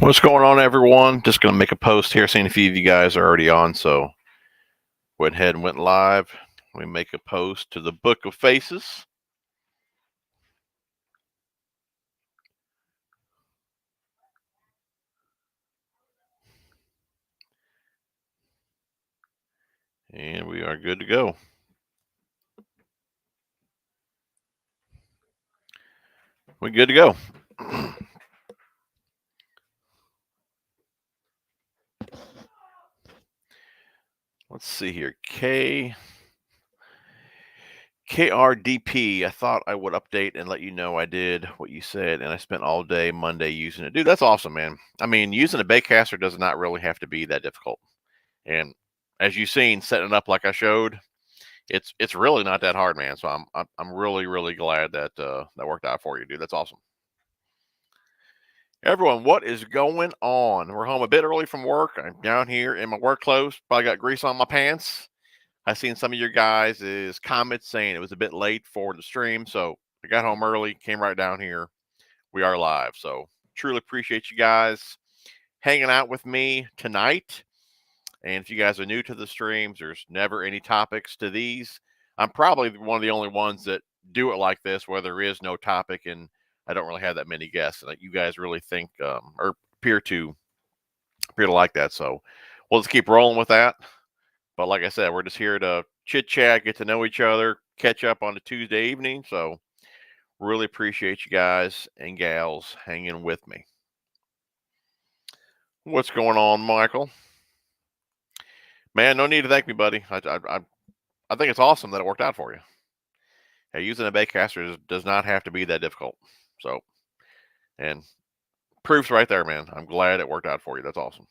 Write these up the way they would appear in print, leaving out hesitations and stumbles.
What's going on, everyone? Just going to make a post here, seeing a few of you guys are already on, so went ahead and went live. Let me make a post to the Book of Faces. And we are good to go. We're good to go. Let's see here. KRDP. I thought I would update and let you know I did what you said, and I spent all day Monday using it. Dude, that's awesome, man. I mean, using a baitcaster does not really have to be that difficult. And as you've seen, setting it up like I showed, it's really not that hard, man. So I'm really glad that that worked out for you, dude. That's awesome. Everyone, what is going on? We're home a bit early from work. I'm down here in my work clothes. Probably got grease on my pants. I seen some of your guys' comments saying it was a bit late for the stream, so I got home early, came right down here. We are live, so truly appreciate you guys hanging out with me tonight. And if you guys are new to the streams, there's never any topics to these. I'm probably one of the only ones that do it like this, where there is no topic and I don't really have that many guests. And you guys really think or appear to like that. So we'll just keep rolling with that. But like I said, we're just here to chit chat, get to know each other, catch up on a Tuesday evening. So really appreciate you guys and gals hanging with me. What's going on, Michael? Man, no need to thank me, buddy. I think it's awesome that it worked out for you. Hey, using a baitcaster does not have to be that difficult. So, and proof's right there, man. I'm glad it worked out for you. That's awesome.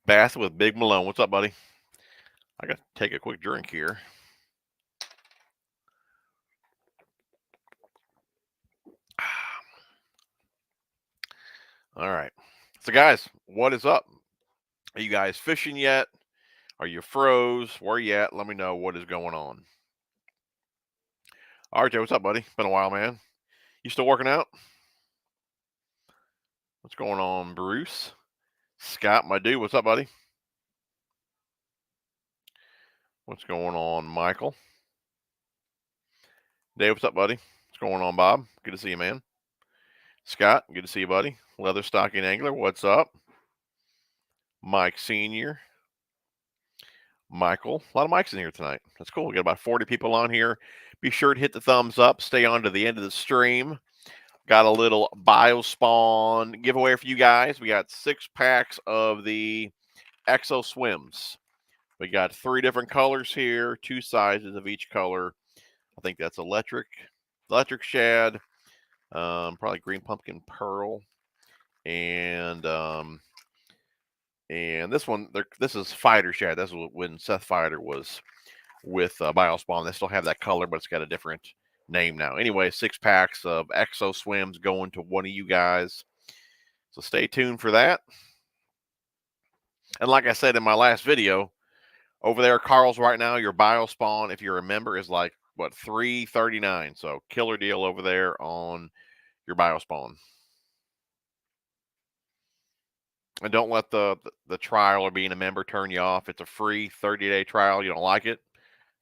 Bass with Big Malone. What's up, buddy? I got to take a quick drink here. All right. So, guys, what is up? Are you guys fishing yet? Are you froze? Where you at? Let me know what is going on. RJ, what's up, buddy? Been a while, man. You still working out? What's going on, Bruce? Scott, my dude, what's up, buddy? What's going on, Michael? Dave, what's up, buddy? What's going on, Bob? Good to see you, man. Scott, good to see you, buddy. Leather Stocking Angler, what's up? Mike Sr. Michael. A lot of mics in here tonight. That's cool. We got about 40 people on here. Be sure to hit the thumbs up. Stay on to the end of the stream. Got a little BioSpawn giveaway for you guys. We got 6 packs of the Exo Swims. We got 3 different colors here, 2 sizes of each color. I think that's electric shad, probably green pumpkin pearl, and this one, this is fighter shad. That's when Seth Fighter was with BioSpawn. They still have that color, but it's got a different name now. Anyway, 6 packs of Exo Swims going to one of you guys. So stay tuned for that. And like I said in my last video, over there, Carl's right now, your BioSpawn, if you're a member, is like, what, $3.39. So killer deal over there on your BioSpawn. And don't let the trial or being a member turn you off. It's a free 30-day trial. You don't like it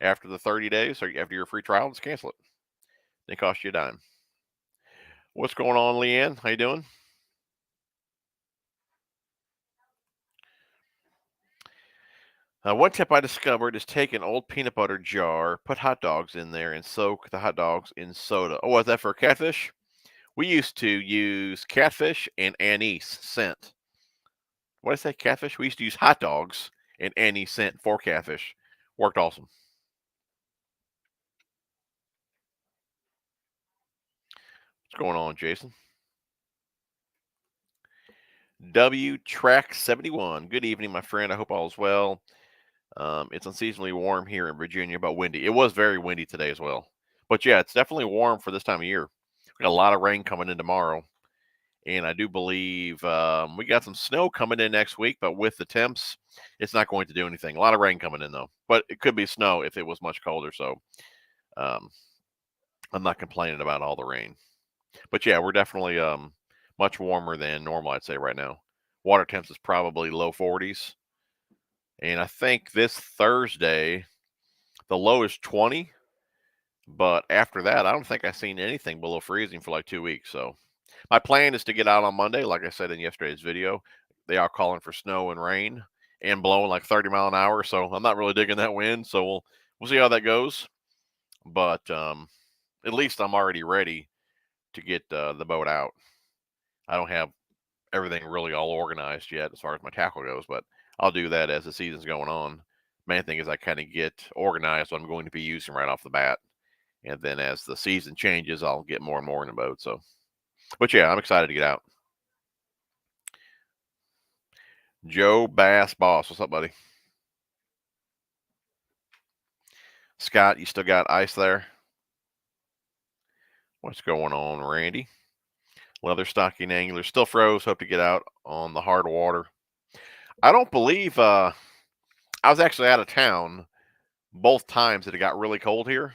after the 30 days or after your free trial, just cancel it. They cost you a dime. What's going on, Leanne? How you doing? One tip I discovered is take an old peanut butter jar, put hot dogs in there, and soak the hot dogs in soda. Oh, was that for catfish? We used to use catfish and anise scent. What did I say? Catfish? We used to use hot dogs and anise scent for catfish. Worked awesome. What's going on, Jason? W Track 71. Good evening, my friend. I hope all is well. It's unseasonably warm here in Virginia, but windy. It was very windy today as well. But yeah, it's definitely warm for this time of year. We got a lot of rain coming in tomorrow. And I do believe we got some snow coming in next week, but with the temps, it's not going to do anything. A lot of rain coming in, though. But it could be snow if it was much colder. So I'm not complaining about all the rain. But yeah, we're definitely much warmer than normal, I'd say right now. Water temps is probably low 40s. And I think this Thursday, the low is 20. But after that, I don't think I've seen anything below freezing for like 2 weeks. So my plan is to get out on Monday. Like I said in yesterday's video, they are calling for snow and rain and blowing like 30 mile an hour. So I'm not really digging that wind. So we'll see how that goes. But at least I'm already ready to get the boat out. I don't have everything really all organized yet as far as my tackle goes, but I'll do that as the season's going on. Main thing is I kind of get organized what I'm going to be using right off the bat. And then as the season changes, I'll get more and more in the boat. So, but yeah, I'm excited to get out. Joe Bass Boss, what's up, buddy? Scott, you still got ice there? What's going on, Randy? Leather stocking anglers still froze. Hope to get out on the hard water. I don't believe I was actually out of town both times that it got really cold here,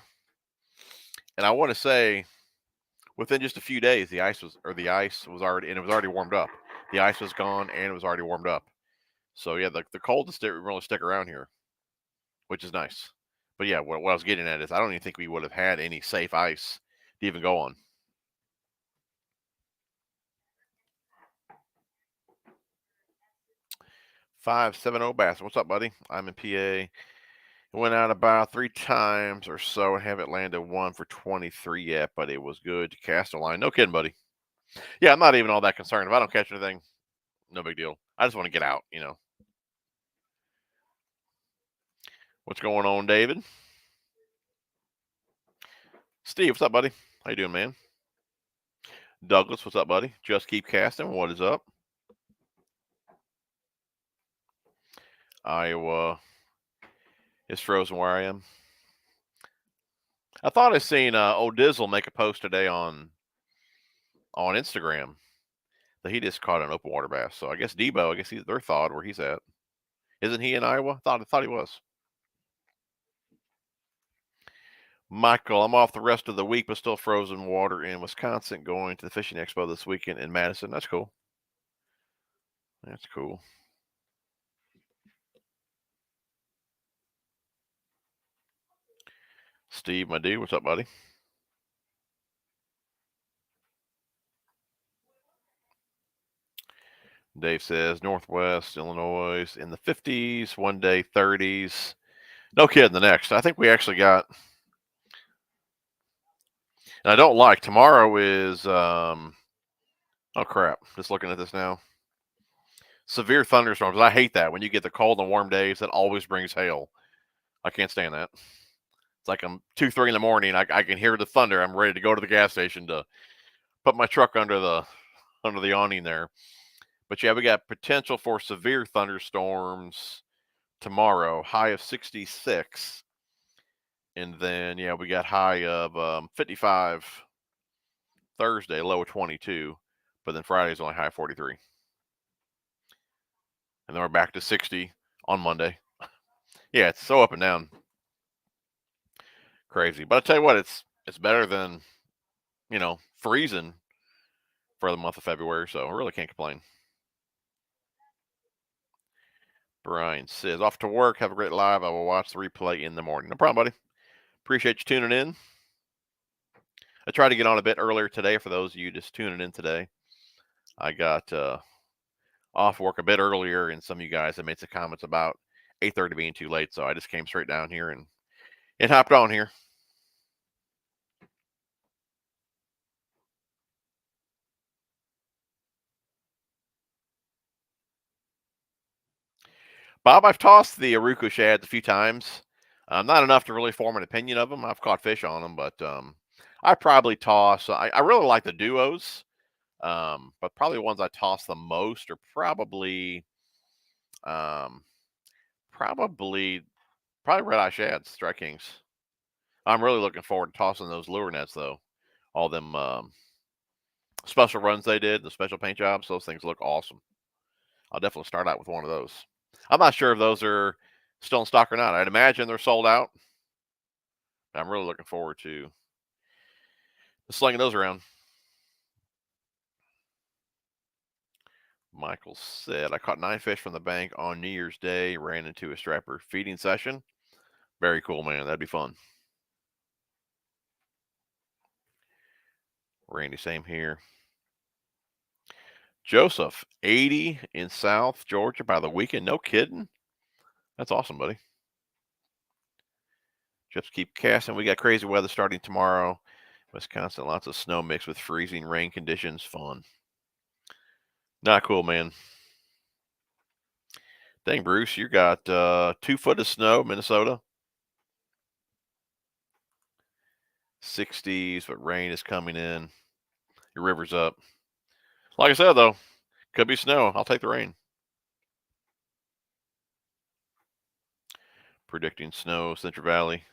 and I want to say within just a few days the ice was already, and it was already warmed up. The ice was gone and it was already warmed up. So yeah, the coldest didn't really stick around here, which is nice. But yeah, what I was getting at is I don't even think we would have had any safe ice to even go on. 570 Bass. What's up, buddy? I'm in PA. Went out about 3 times or so. I haven't landed one for 23 yet, but it was good to cast a line. No kidding, buddy. Yeah, I'm not even all that concerned. If I don't catch anything, no big deal. I just want to get out. What's going on, David? Steve, what's up, buddy? How you doing, man? Douglas, what's up, buddy? Just keep casting. What is up? Iowa is frozen where I am. I thought I seen old Dizzle make a post today on Instagram that he just caught an open water bass. So I guess Debo, I guess he's their thawed where he's at. Isn't he in Iowa? I thought he was. Michael, I'm off the rest of the week, but still frozen water in Wisconsin. Going to the fishing expo this weekend in Madison. That's cool. That's cool. Steve, my dude, what's up, buddy? Dave says Northwest Illinois in the 50s, one day 30s. No kidding. The next, I think we actually got. And I don't like tomorrow is. Oh crap! Just looking at this now. Severe thunderstorms. I hate that when you get the cold and warm days. That always brings hail. I can't stand that. It's like I'm 2, 3 in the morning. I can hear the thunder. I'm ready to go to the gas station to put my truck under the awning there. But yeah, we got potential for severe thunderstorms tomorrow. High of 66, and then yeah, we got high of 55 Thursday, low of 22, but then Friday's only high of 43, and then we're back to 60 on Monday. Yeah, it's so up and down, crazy. But I tell you what, it's better than freezing for the month of February, so I really can't complain. Brian says, off to work. Have a great live. I will watch the replay in the morning. No problem, buddy. Appreciate you tuning in. I tried to get on a bit earlier today for those of you just tuning in today. I got off work a bit earlier, and some of you guys have made some comments about 8:30 being too late, so I just came straight down here and hopped on here. Bob, I've tossed the Aruku shads a few times. Not enough to really form an opinion of them. I've caught fish on them, but I probably toss. I really like the duos, but probably the ones I toss the most are probably um, probably red eye shads, Strike Kings. I'm really looking forward to tossing those lure nets though. All them special runs they did, the special paint jobs, those things look awesome. I'll definitely start out with one of those. I'm not sure if those are still in stock or not. I'd imagine they're sold out. I'm really looking forward to slinging those around. Michael said, I caught 9 fish from the bank on New Year's Day, ran into a striper feeding session. Very cool, man. That'd be fun. Randy, same here. Joseph, 80 in South Georgia by the weekend. No kidding. That's awesome, buddy. Just keep casting. We got crazy weather starting tomorrow. Wisconsin, lots of snow mixed with freezing rain conditions. Fun. Not cool, man. Dang, Bruce, you got 2 foot of snow, Minnesota. 60s, but rain is coming in. Your river's up. Like I said, though, could be snow. I'll take the rain. Predicting snow, Central Valley,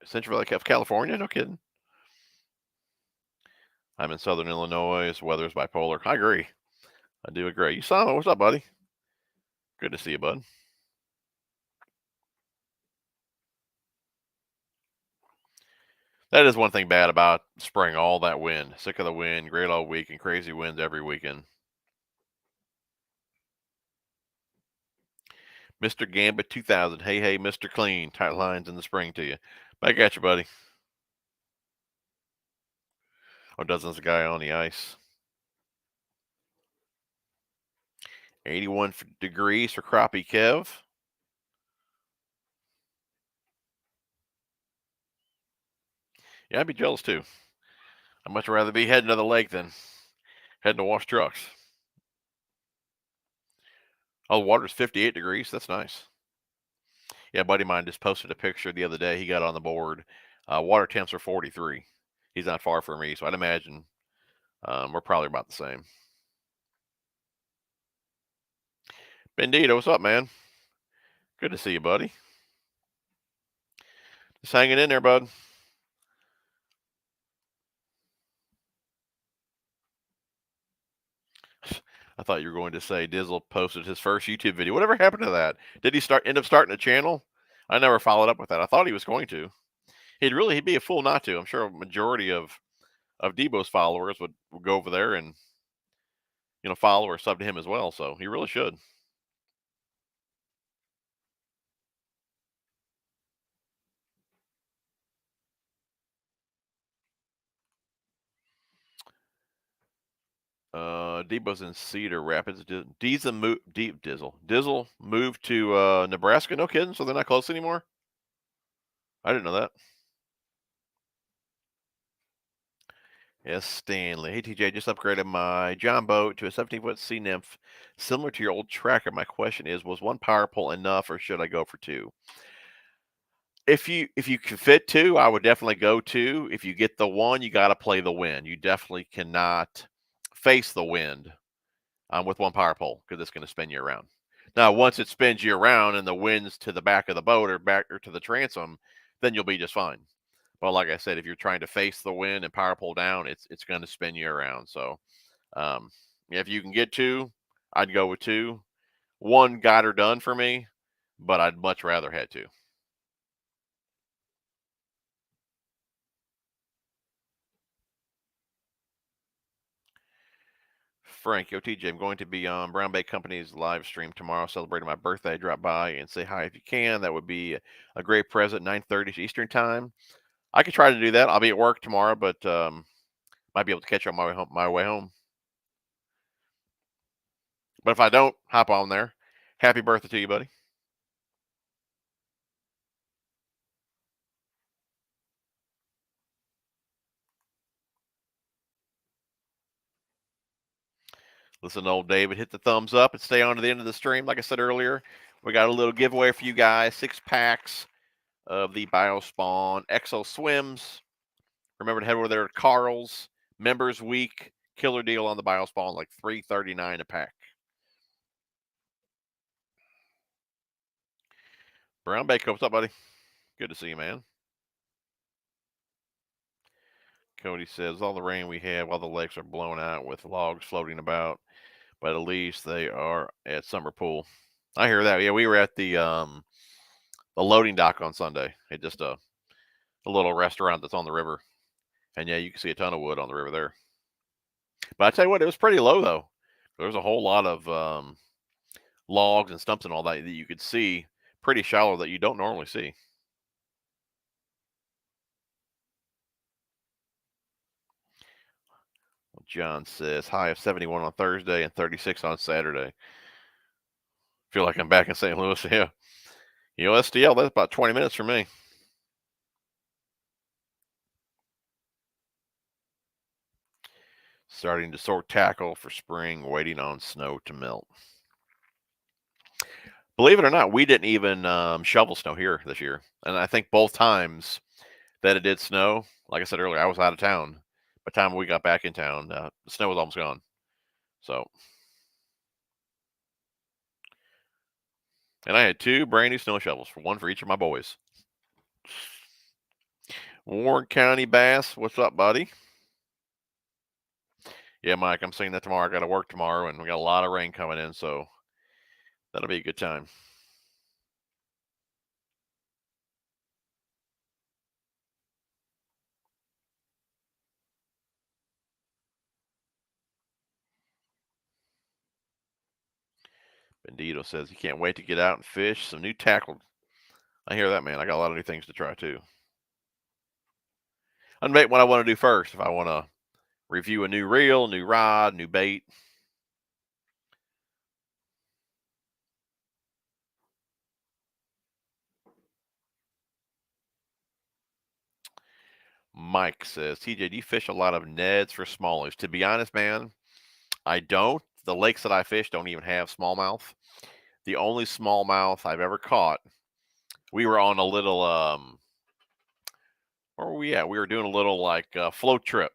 Central Valley of California. No kidding. I'm in Southern Illinois. Weather's bipolar. I agree. I do agree. Usama, what's up, buddy? Good to see you, bud. That is one thing bad about spring. All that wind. Sick of the wind. Great all week and crazy winds every weekend. Mr. Gambit 2000. Hey, hey, Mr. Clean. Tight lines in the spring to you. Back at you, buddy. Oh, dozens of guy on the ice. 81 degrees for crappie Kev. Yeah, I'd be jealous too. I'd much rather be heading to the lake than heading to wash trucks. Oh, the water's 58 degrees. That's nice. Yeah, a buddy of mine just posted a picture the other day. He got on the board. Water temps are 43. He's not far from me, so I'd imagine we're probably about the same. Bendito, what's up, man? Good to see you, buddy. Just hanging in there, bud. I thought you were going to say Dizzle posted his first YouTube video. Whatever happened to that? Did he end up starting a channel? I never followed up with that. I thought he was going to. He'd be a fool not to. I'm sure a majority of Debo's followers would go over there and follow or sub to him as well. So he really should. Debo's in Cedar Rapids. Dizzle moved to Nebraska. No kidding. So they're not close anymore. I didn't know that. Yes, Stanley. Hey, TJ, just upgraded my John boat to a 17-foot sea nymph, similar to your old tracker. My question is, was one power pole enough, or should I go for 2? If you can fit 2, I would definitely go 2. If you get the 1, you got to play the wind. You definitely cannot face the wind with 1 power pole because it's going to spin you around. Now, once it spins you around and the wind's to the back of the boat or to the transom, then you'll be just fine. But like I said, if you're trying to face the wind and power pull down, it's going to spin you around. So, if you can get 2, I'd go with 2. 1 got her done for me, but I'd much rather had 2. Frank, yo, TJ, I'm going to be on Brown Bay Company's live stream tomorrow, celebrating my birthday. Drop by and say hi if you can. That would be a great present. 9:30 Eastern time. I could try to do that. I'll be at work tomorrow, but might be able to catch you on my way home. But if I don't, hop on there. Happy birthday to you, buddy. Listen, old David, hit the thumbs up and stay on to the end of the stream. Like I said earlier, we got a little giveaway for you guys. 6 packs of the BioSpawn Exo Swims. Remember to head over there to Carl's Members Week. Killer deal on the BioSpawn, like $3.39 a pack. Brown Bacon, what's up, buddy? Good to see you, man. Cody says, all the rain we have, all the lakes are blown out with logs floating about, but at least they are at summer pool. I hear that. Yeah, we were at the loading dock on Sunday. It's just a little restaurant that's on the river. And yeah, you can see a ton of wood on the river there. But I tell you what, it was pretty low though. There's a whole lot of logs and stumps and all that that you could see pretty shallow that you don't normally see. John says high of 71 on Thursday and 36 on Saturday. Feel like I'm back in St. Louis. Yeah. STL, that's about 20 minutes for me. Starting to sort tackle for spring, waiting on snow to melt. Believe it or not, we didn't even shovel snow here this year. And I think both times that it did snow, like I said earlier, I was out of town. By the time we got back in town, the snow was almost gone. So, and I had two brand new snow shovels, for one for each of my boys. Warren County Bass, what's up, buddy? Yeah, Mike, I'm seeing that tomorrow. I got to work tomorrow, and we got a lot of rain coming in, so that'll be a good time. Bendito says he can't wait to get out and fish some new tackle. I hear that, man. I got a lot of new things to try too. I'm debating what I want to do first. If I want to review a new reel, new rod, new bait. Mike says, TJ, do you fish a lot of Neds for smallies? To be honest, man, I don't. The lakes that I fish don't even have smallmouth. The only smallmouth I've ever caught, we were on a little, where were we at? We were doing a little like float trip,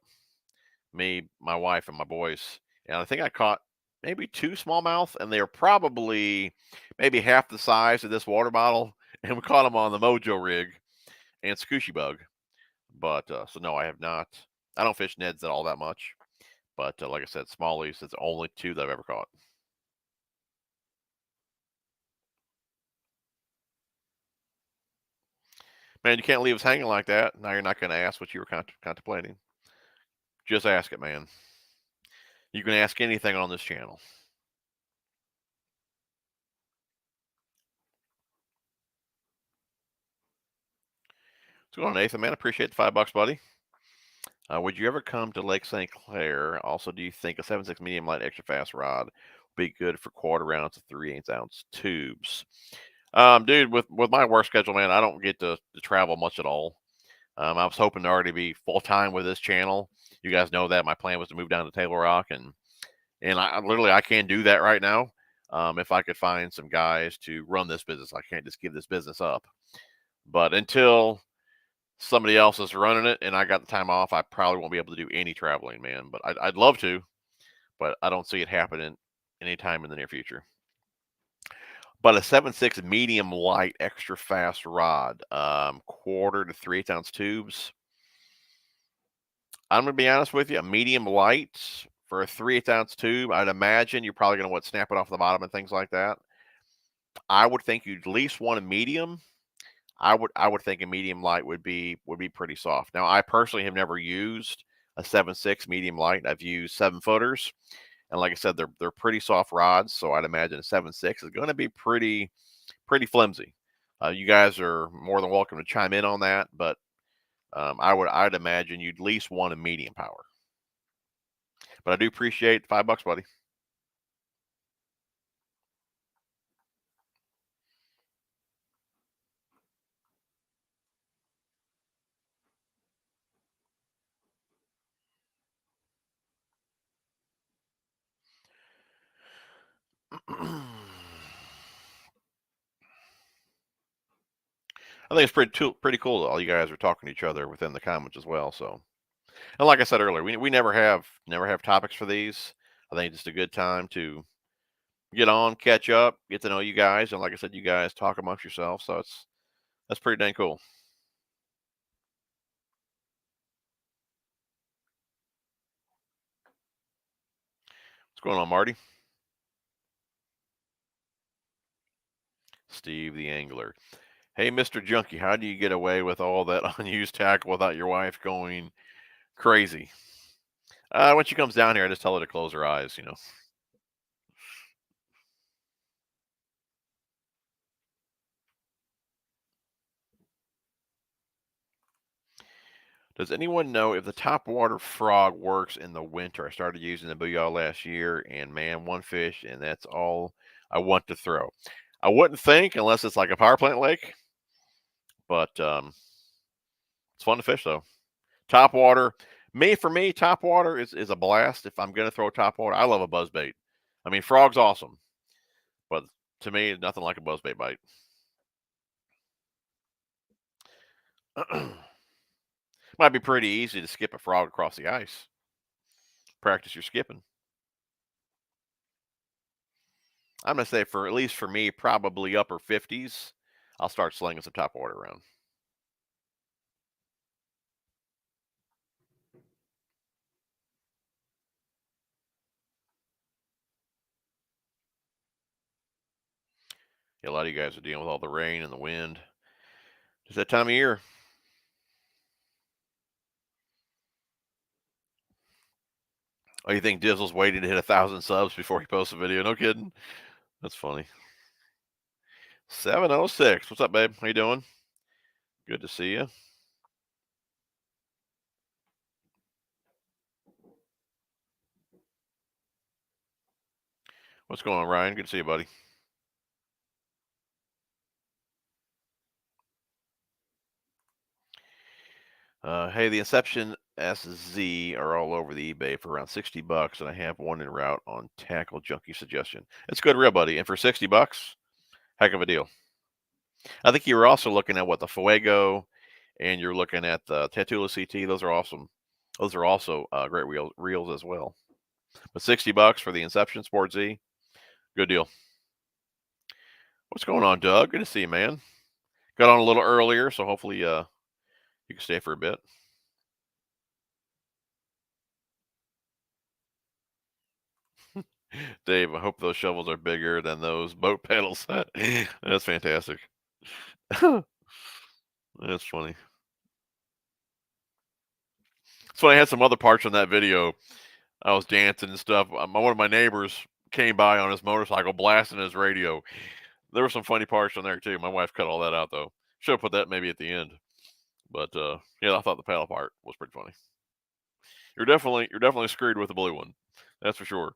me, my wife, and my boys. And I think I caught maybe two smallmouth, and they were probably maybe half the size of this water bottle. And we caught them on the Mojo rig and Scooshy Bug. But so no, I have not. I don't fish Neds at all that much. But like I said, smallies is the only two that I've ever caught. Man, you can't leave us hanging like that. Now you're not going to ask what you were contemplating. Just ask it, man. You can ask anything on this channel. What's going on, Nathan? Man, appreciate the $5, buddy. Would you ever come to Lake St. Clair? Also, do you think a 7.6 medium light extra fast rod would be good for quarter ounce to 3/8 ounce tubes? Dude, with my work schedule, man, I don't get to travel much at all. I was hoping to already be full time with this channel. You guys know that my plan was to move down to Taylor Rock, and I literally I can't do that right now. If I could find some guys to run this business, I can't just give this business up. But until somebody else is running it and I got the time off, I probably won't be able to do any traveling, man. But I'd love to, but I don't see it happening anytime in the near future. But a 7.6 medium light extra fast rod, quarter to 3/8 ounce tubes. I'm gonna be honest with you, a medium light for a 3/8 ounce tube, I'd imagine you're probably gonna snap it off the bottom and things like that. I would think you'd at least want a medium. I would think a medium light would be pretty soft. Now, I personally have never used a 7.6 medium light. I've used 7-footers, and like I said, they're pretty soft rods. So I'd imagine a 7.6 is going to be pretty flimsy. You guys are more than welcome to chime in on that, but I'd imagine you'd at least want a medium power. But I do appreciate the $5, buddy. I think it's pretty cool that all you guys are talking to each other within the comments as well. So, and like I said earlier, we never have topics for these. I think it's just a good time to get on, catch up, get to know you guys, and like I said, you guys talk amongst yourselves. So that's pretty dang cool. What's going on, Marty? Steve the Angler. Hey, Mr. Junkie, how do you get away with all that unused tackle without your wife going crazy? When she comes down here, I just tell her to close her eyes, Does anyone know if the topwater frog works in the winter? I started using the booyah last year, and man, one fish, and that's all I want to throw. I wouldn't think unless it's like a power plant lake, but it's fun to fish though. Topwater, for me, topwater is a blast. If I'm gonna throw topwater, I love a buzz bait. I mean, frog's awesome, but to me, nothing like a buzz bait bite. Might be pretty easy to skip a frog across the ice. Practice your skipping. I'm gonna say for at least for me, probably upper 50s. I'll start slinging some topwater around. Yeah, a lot of you guys are dealing with all the rain and the wind. It's that time of year. Oh, you think Dizzle's waiting to hit 1,000 subs before he posts a video? No kidding. That's funny. 706. What's up, babe? How you doing? Good to see you. What's going on, Ryan? Good to see you, buddy. Hey, the Inception SZ are all over the eBay for around $60, and I have one en route on Tackle Junkie suggestion. It's good reel, buddy, and for $60, heck of a deal. I think you were also looking at what the Fuego, and you're looking at the Tatula CT. Those are awesome. Those are also great reels as well. But $60 for the Inception Sport Z, good deal. What's going on, Doug? Good to see you, man. Got on a little earlier, so hopefully you can stay for a bit. Dave, I hope those shovels are bigger than those boat pedals. That's fantastic. That's funny. It's funny. I had some other parts on that video. I was dancing and stuff. One of my neighbors came by on his motorcycle, blasting his radio. There were some funny parts on there too. My wife cut all that out though. Should have put that maybe at the end. But yeah, I thought the paddle part was pretty funny. You're definitely screwed with the blue one. That's for sure.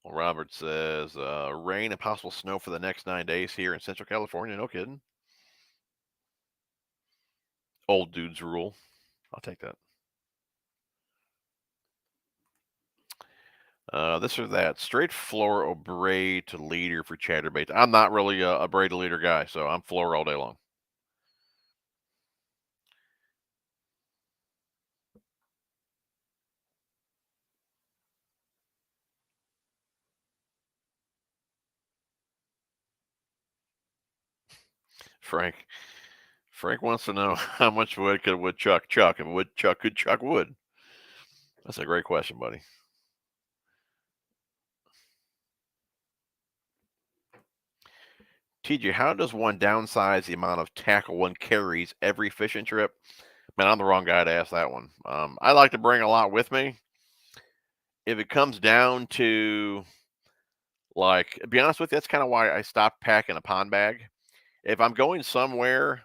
Well, Robert says rain and possible snow for the next 9 days here in Central California. No kidding. Old dudes rule. I'll take that. This or that. Straight floor or braid to leader for chatterbaits. I'm not really a braid to leader guy, so I'm floor all day long. Frank. Frank wants to know how much wood could a woodchuck chuck if a woodchuck could chuck wood. That's a great question, buddy. TJ, how does one downsize the amount of tackle one carries every fishing trip? Man, I'm the wrong guy to ask that one. I like to bring a lot with me. If it comes down to, like, to be honest with you, that's kind of why I stopped packing a pond bag. If I'm going somewhere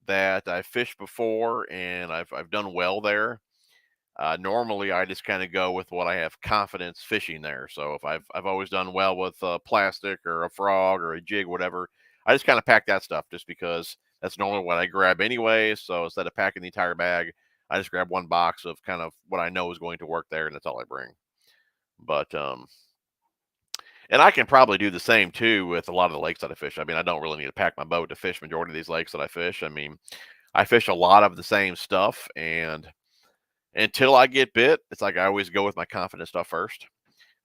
that I fished before and I've done well there, normally I just kind of go with what I have confidence fishing there. So if I've always done well with plastic or a frog or a jig, whatever, I just kind of pack that stuff just because that's normally what I grab anyway. So instead of packing the entire bag, I just grab one box of kind of what I know is going to work there, and that's all I bring. But and I can probably do the same too with a lot of the lakes that I fish. I mean, I don't really need to pack my boat to fish majority of these lakes that I fish. I mean, I fish a lot of the same stuff, and until I get bit, it's like I always go with my confident stuff first.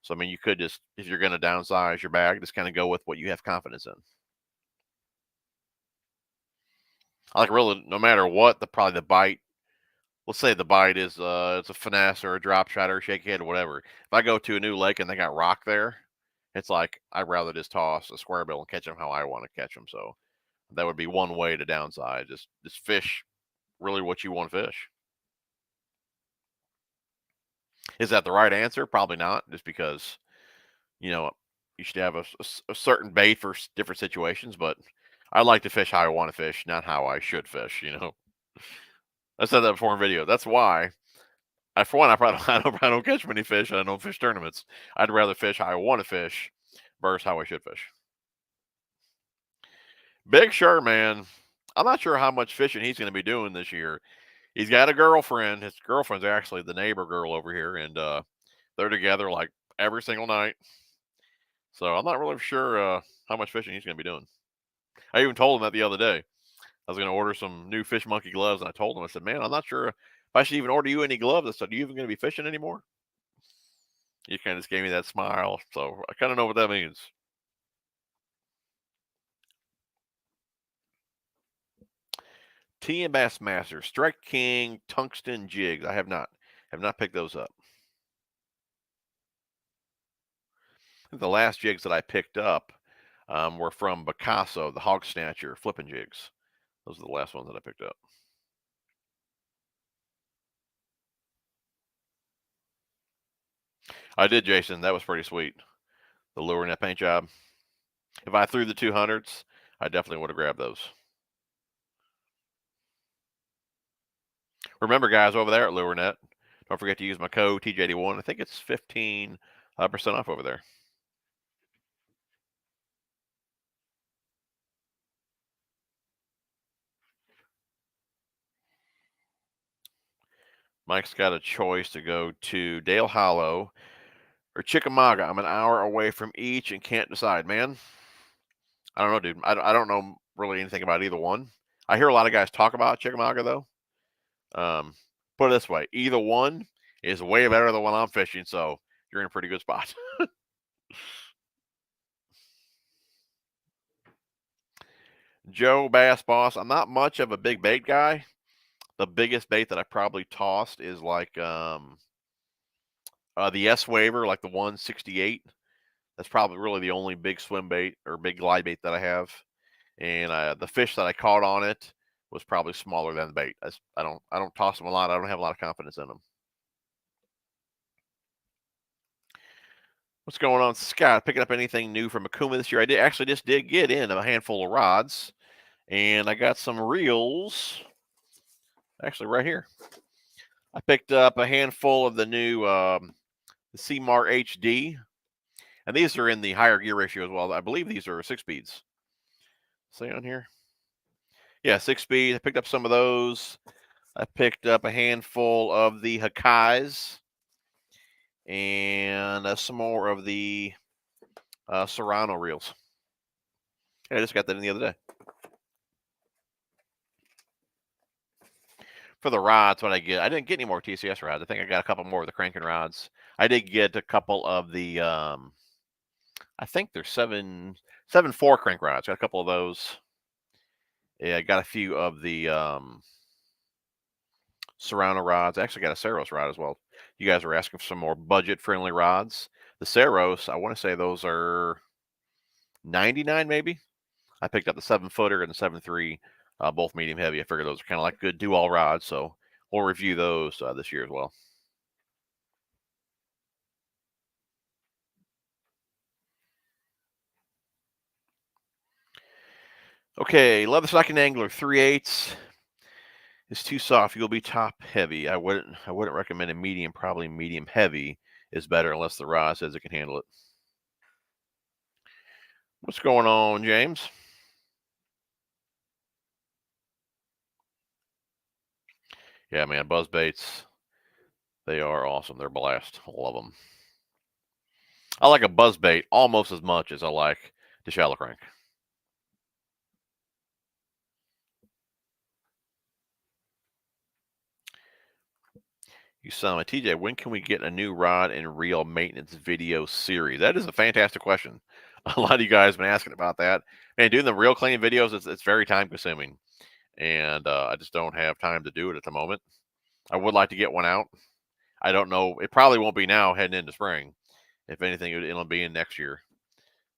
So I mean, you could just, if you're going to downsize your bag, just kind of go with what you have confidence in. Like really, no matter what, probably the bite. Let's say the bite is it's a finesse or a drop shot or a shake head or whatever. If I go to a new lake and they got rock there, it's like I'd rather just toss a square bill and catch them how I want to catch them. So that would be one way to downsize. Just fish really what you want to fish. Is that the right answer? Probably not, just because you know you should have a certain bait for different situations. But I like to fish how I want to fish, not how I should fish. I said that before in video. That's why. For one, I probably I don't catch many fish, and I don't fish tournaments. I'd rather fish how I want to fish versus how I should fish. Big Sure, man. I'm not sure how much fishing he's going to be doing this year. He's got a girlfriend. His girlfriend's actually the neighbor girl over here, and they're together like every single night. So I'm not really sure how much fishing he's going to be doing. I even told him that the other day. I was going to order some new Fish Monkey gloves, and I told him, I said, "Man, I'm not sure if I should even order you any gloves." I said, "Are you even going to be fishing anymore?" He kind of just gave me that smile, so I kind of know what that means. T and Bassmaster, Strike King, Tungsten Jigs. I have not picked those up. The last jigs that I picked up were from Picasso, the Hog Snatcher flipping jigs. Those are the last ones that I picked up. I did, Jason. That was pretty sweet. The lure and that paint job. If I threw the 200s, I definitely would have grabbed those. Remember, guys, over there at LureNet, don't forget to use my code TJ81. I think it's 15% off over there. Mike's got a choice to go to Dale Hollow or Chickamauga. I'm an hour away from each and can't decide, man. I don't know, dude. I don't know really anything about either one. I hear a lot of guys talk about Chickamauga, though. Put it this way, either one is way better than the one I'm fishing, so you're in a pretty good spot. Joe Bass Boss, I'm not much of a big bait guy. The biggest bait that I probably tossed is like the S Waver, like the 168. That's probably really the only big swim bait or big glide bait that I have. And the fish that I caught on it was probably smaller than the bait. I don't toss them a lot. I don't have a lot of confidence in them. What's going on, Scott? Picking up anything new from Akuma this year? I just did get in a handful of rods, and I got some reels. Actually, right here, I picked up a handful of the new the CMAR HD, and these are in the higher gear ratio as well. I believe these are 6 speeds. See on here? Yeah, 6 speed. I picked up some of those. I picked up a handful of the Hakai's and some more of the Serrano reels. I just got that in the other day. For the rods, what I didn't get any more TCS rods. I think I got a couple more of the cranking rods. I did get a couple of the, I think they're 7.4 crank rods. Got a couple of those. Yeah, I got a few of the Serrano rods. I actually got a Saros rod as well. You guys were asking for some more budget-friendly rods. The Saros, I want to say those are 99 maybe. I picked up the 7-footer and the 7.3, both medium heavy. I figured those are kind of like good do-all rods, so we'll review those this year as well. Okay, leather stocking angler 3/8 is too soft. You'll be top heavy. I wouldn't recommend a medium. Probably medium heavy is better unless the rod says it can handle it. What's going on, James? Yeah, man, buzz baits. They are awesome. They're a blast. I love them. I like a buzz bait almost as much as I like the shallow crank. You saw it. TJ, when can we get a new rod and reel maintenance video series? That is a fantastic question. A lot of you guys have been asking about that. Man, doing the reel cleaning videos, it's very time consuming. And I just don't have time to do it at the moment. I would like to get one out. I don't know. It probably won't be now heading into spring. If anything, it'll be in next year.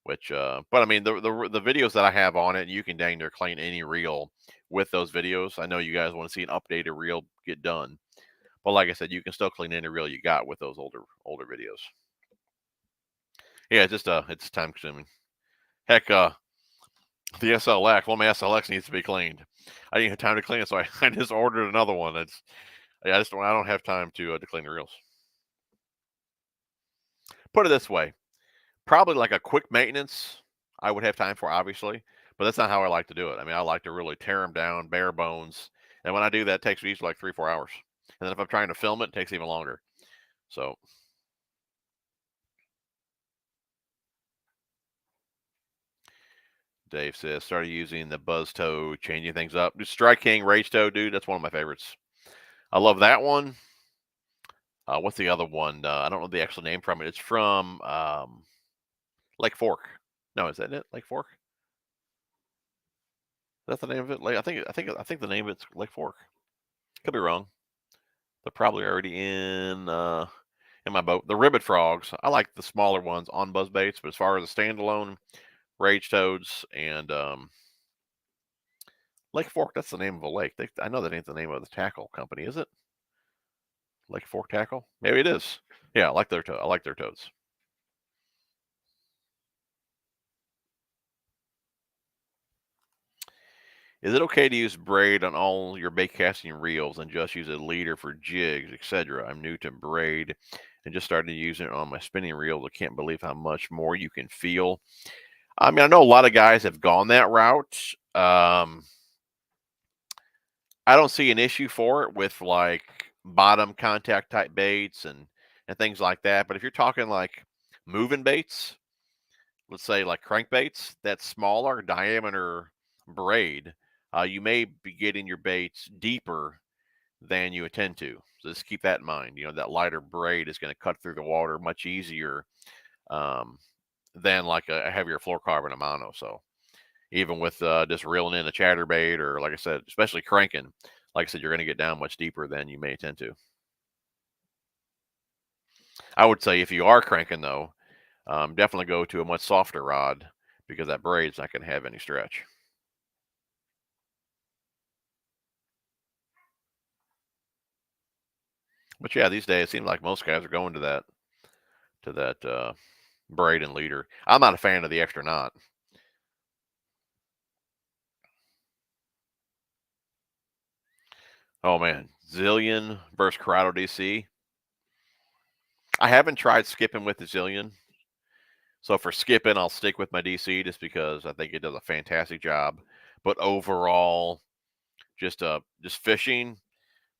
Which, but I mean, the videos that I have on it, you can dang near clean any reel with those videos. I know you guys want to see an updated reel get done. But like I said, you can still clean any reel you got with those older videos. Yeah, it's just it's time consuming. Heck, The SLX. Well, my SLX needs to be cleaned. I didn't have time to clean it, so I just ordered another one. It's I don't have time to clean the reels. Put it this way, probably like a quick maintenance, I would have time for, obviously, but that's not how I like to do it. I mean, I like to really tear them down, bare bones, and when I do that, it takes me usually like 3-4 hours. And then if I'm trying to film it, it takes even longer. So Dave says started using the buzz toe, changing things up. Strike King Rage Toe, dude, that's one of my favorites. I love that one. What's the other one? I don't know the actual name from it. It's from Lake Fork. No, is that it? Lake Fork? Is that the name of it? I think the name of it's Lake Fork. Could be wrong. They're probably already in my boat. The ribbit frogs. I like the smaller ones on buzz baits, but as far as the standalone rage toads and Lake Fork, that's the name of a lake. I know that ain't the name of the tackle company, is it? Lake Fork Tackle? Maybe it is. Yeah, I like their toads. Is it okay to use braid on all your bait casting reels and just use a leader for jigs, etc.? I'm new to braid and just started using it on my spinning reels. I can't believe how much more you can feel. I mean, I know a lot of guys have gone that route. I don't see an issue for it with like bottom contact type baits and things like that. But if you're talking like moving baits, let's say like crankbaits, that smaller diameter braid, you may be getting your baits deeper than you intend to. So just keep that in mind. You know, that lighter braid is going to cut through the water much easier um, than like a heavier fluorocarbon amano. So even with just reeling in a chatterbait or like I said, especially cranking, like I said, you're going to get down much deeper than you may intend to. I would say if you are cranking though, definitely go to a much softer rod because that braid's not going to have any stretch. But yeah, these days it seems like most guys are going to that braid and leader. I'm not a fan of the extra knot. Oh man, Zillion versus Corrado DC. I haven't tried skipping with the Zillion. So for skipping, I'll stick with my DC just because I think it does a fantastic job. But overall, just fishing,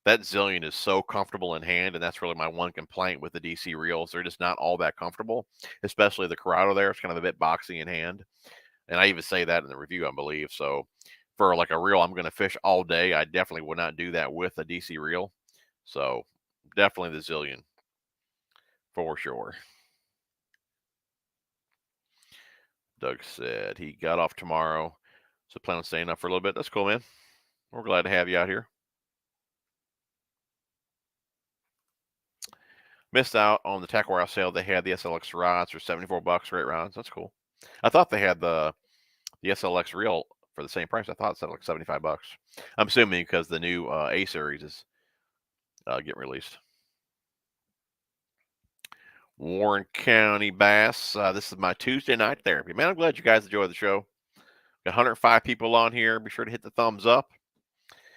that Zillion is so comfortable in hand, and that's really my one complaint with the DC reels. They're just not all that comfortable, especially the Corrado there. It's kind of a bit boxy in hand. And I even say that in the review, I believe. So for like a reel I'm going to fish all day, I definitely would not do that with a DC reel. So definitely the Zillion for sure. Doug said he got off tomorrow, so plan on staying up for a little bit. That's cool, man. We're glad to have you out here. Missed out on the tackle warehouse sale. They had the SLX rods for $74. Great rods. That's cool. I thought they had the SLX reel for the same price. I thought it said like $75. I'm assuming because the new A series is getting released. Warren County Bass. This is my Tuesday night therapy. Man, I'm glad you guys enjoy the show. Got 105 people on here. Be sure to hit the thumbs up.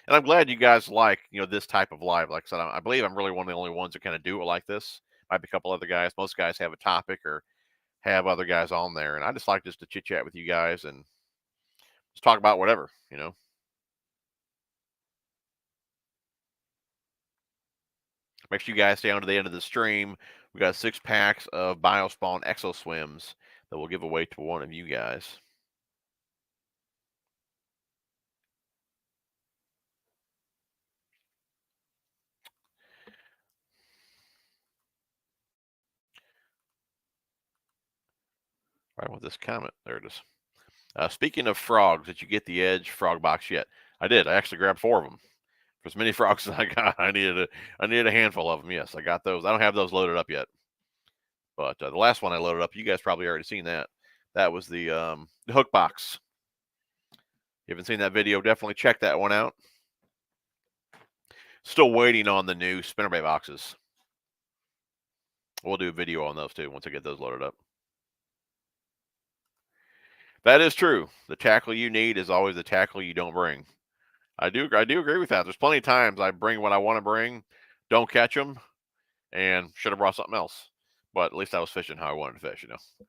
And I'm glad you guys like, this type of live. Like I said, I believe I'm really one of the only ones that kind of do it like this. Might be a couple other guys. Most guys have a topic or have other guys on there. And I just like just to chit chat with you guys and just talk about whatever. Make sure you guys stay on to the end of the stream. We got 6 packs of BioSpawn Exo Swims that we'll give away to one of you guys. Right with this comment. There it is. Speaking of frogs, did you get the Edge frog box yet? I did. I actually grabbed 4 of them. For as many frogs as I got, I needed a handful of them. Yes, I got those. I don't have those loaded up yet, but the last one I loaded up, you guys probably already seen that. That was the hook box. If you haven't seen that video, definitely check that one out. Still waiting on the new spinnerbait boxes. We'll do a video on those too once I get those loaded up. That is true. The tackle you need is always the tackle you don't bring. I do agree with that. There's plenty of times I bring what I want to bring, don't catch them, and should have brought something else. But at least I was fishing how I wanted to fish.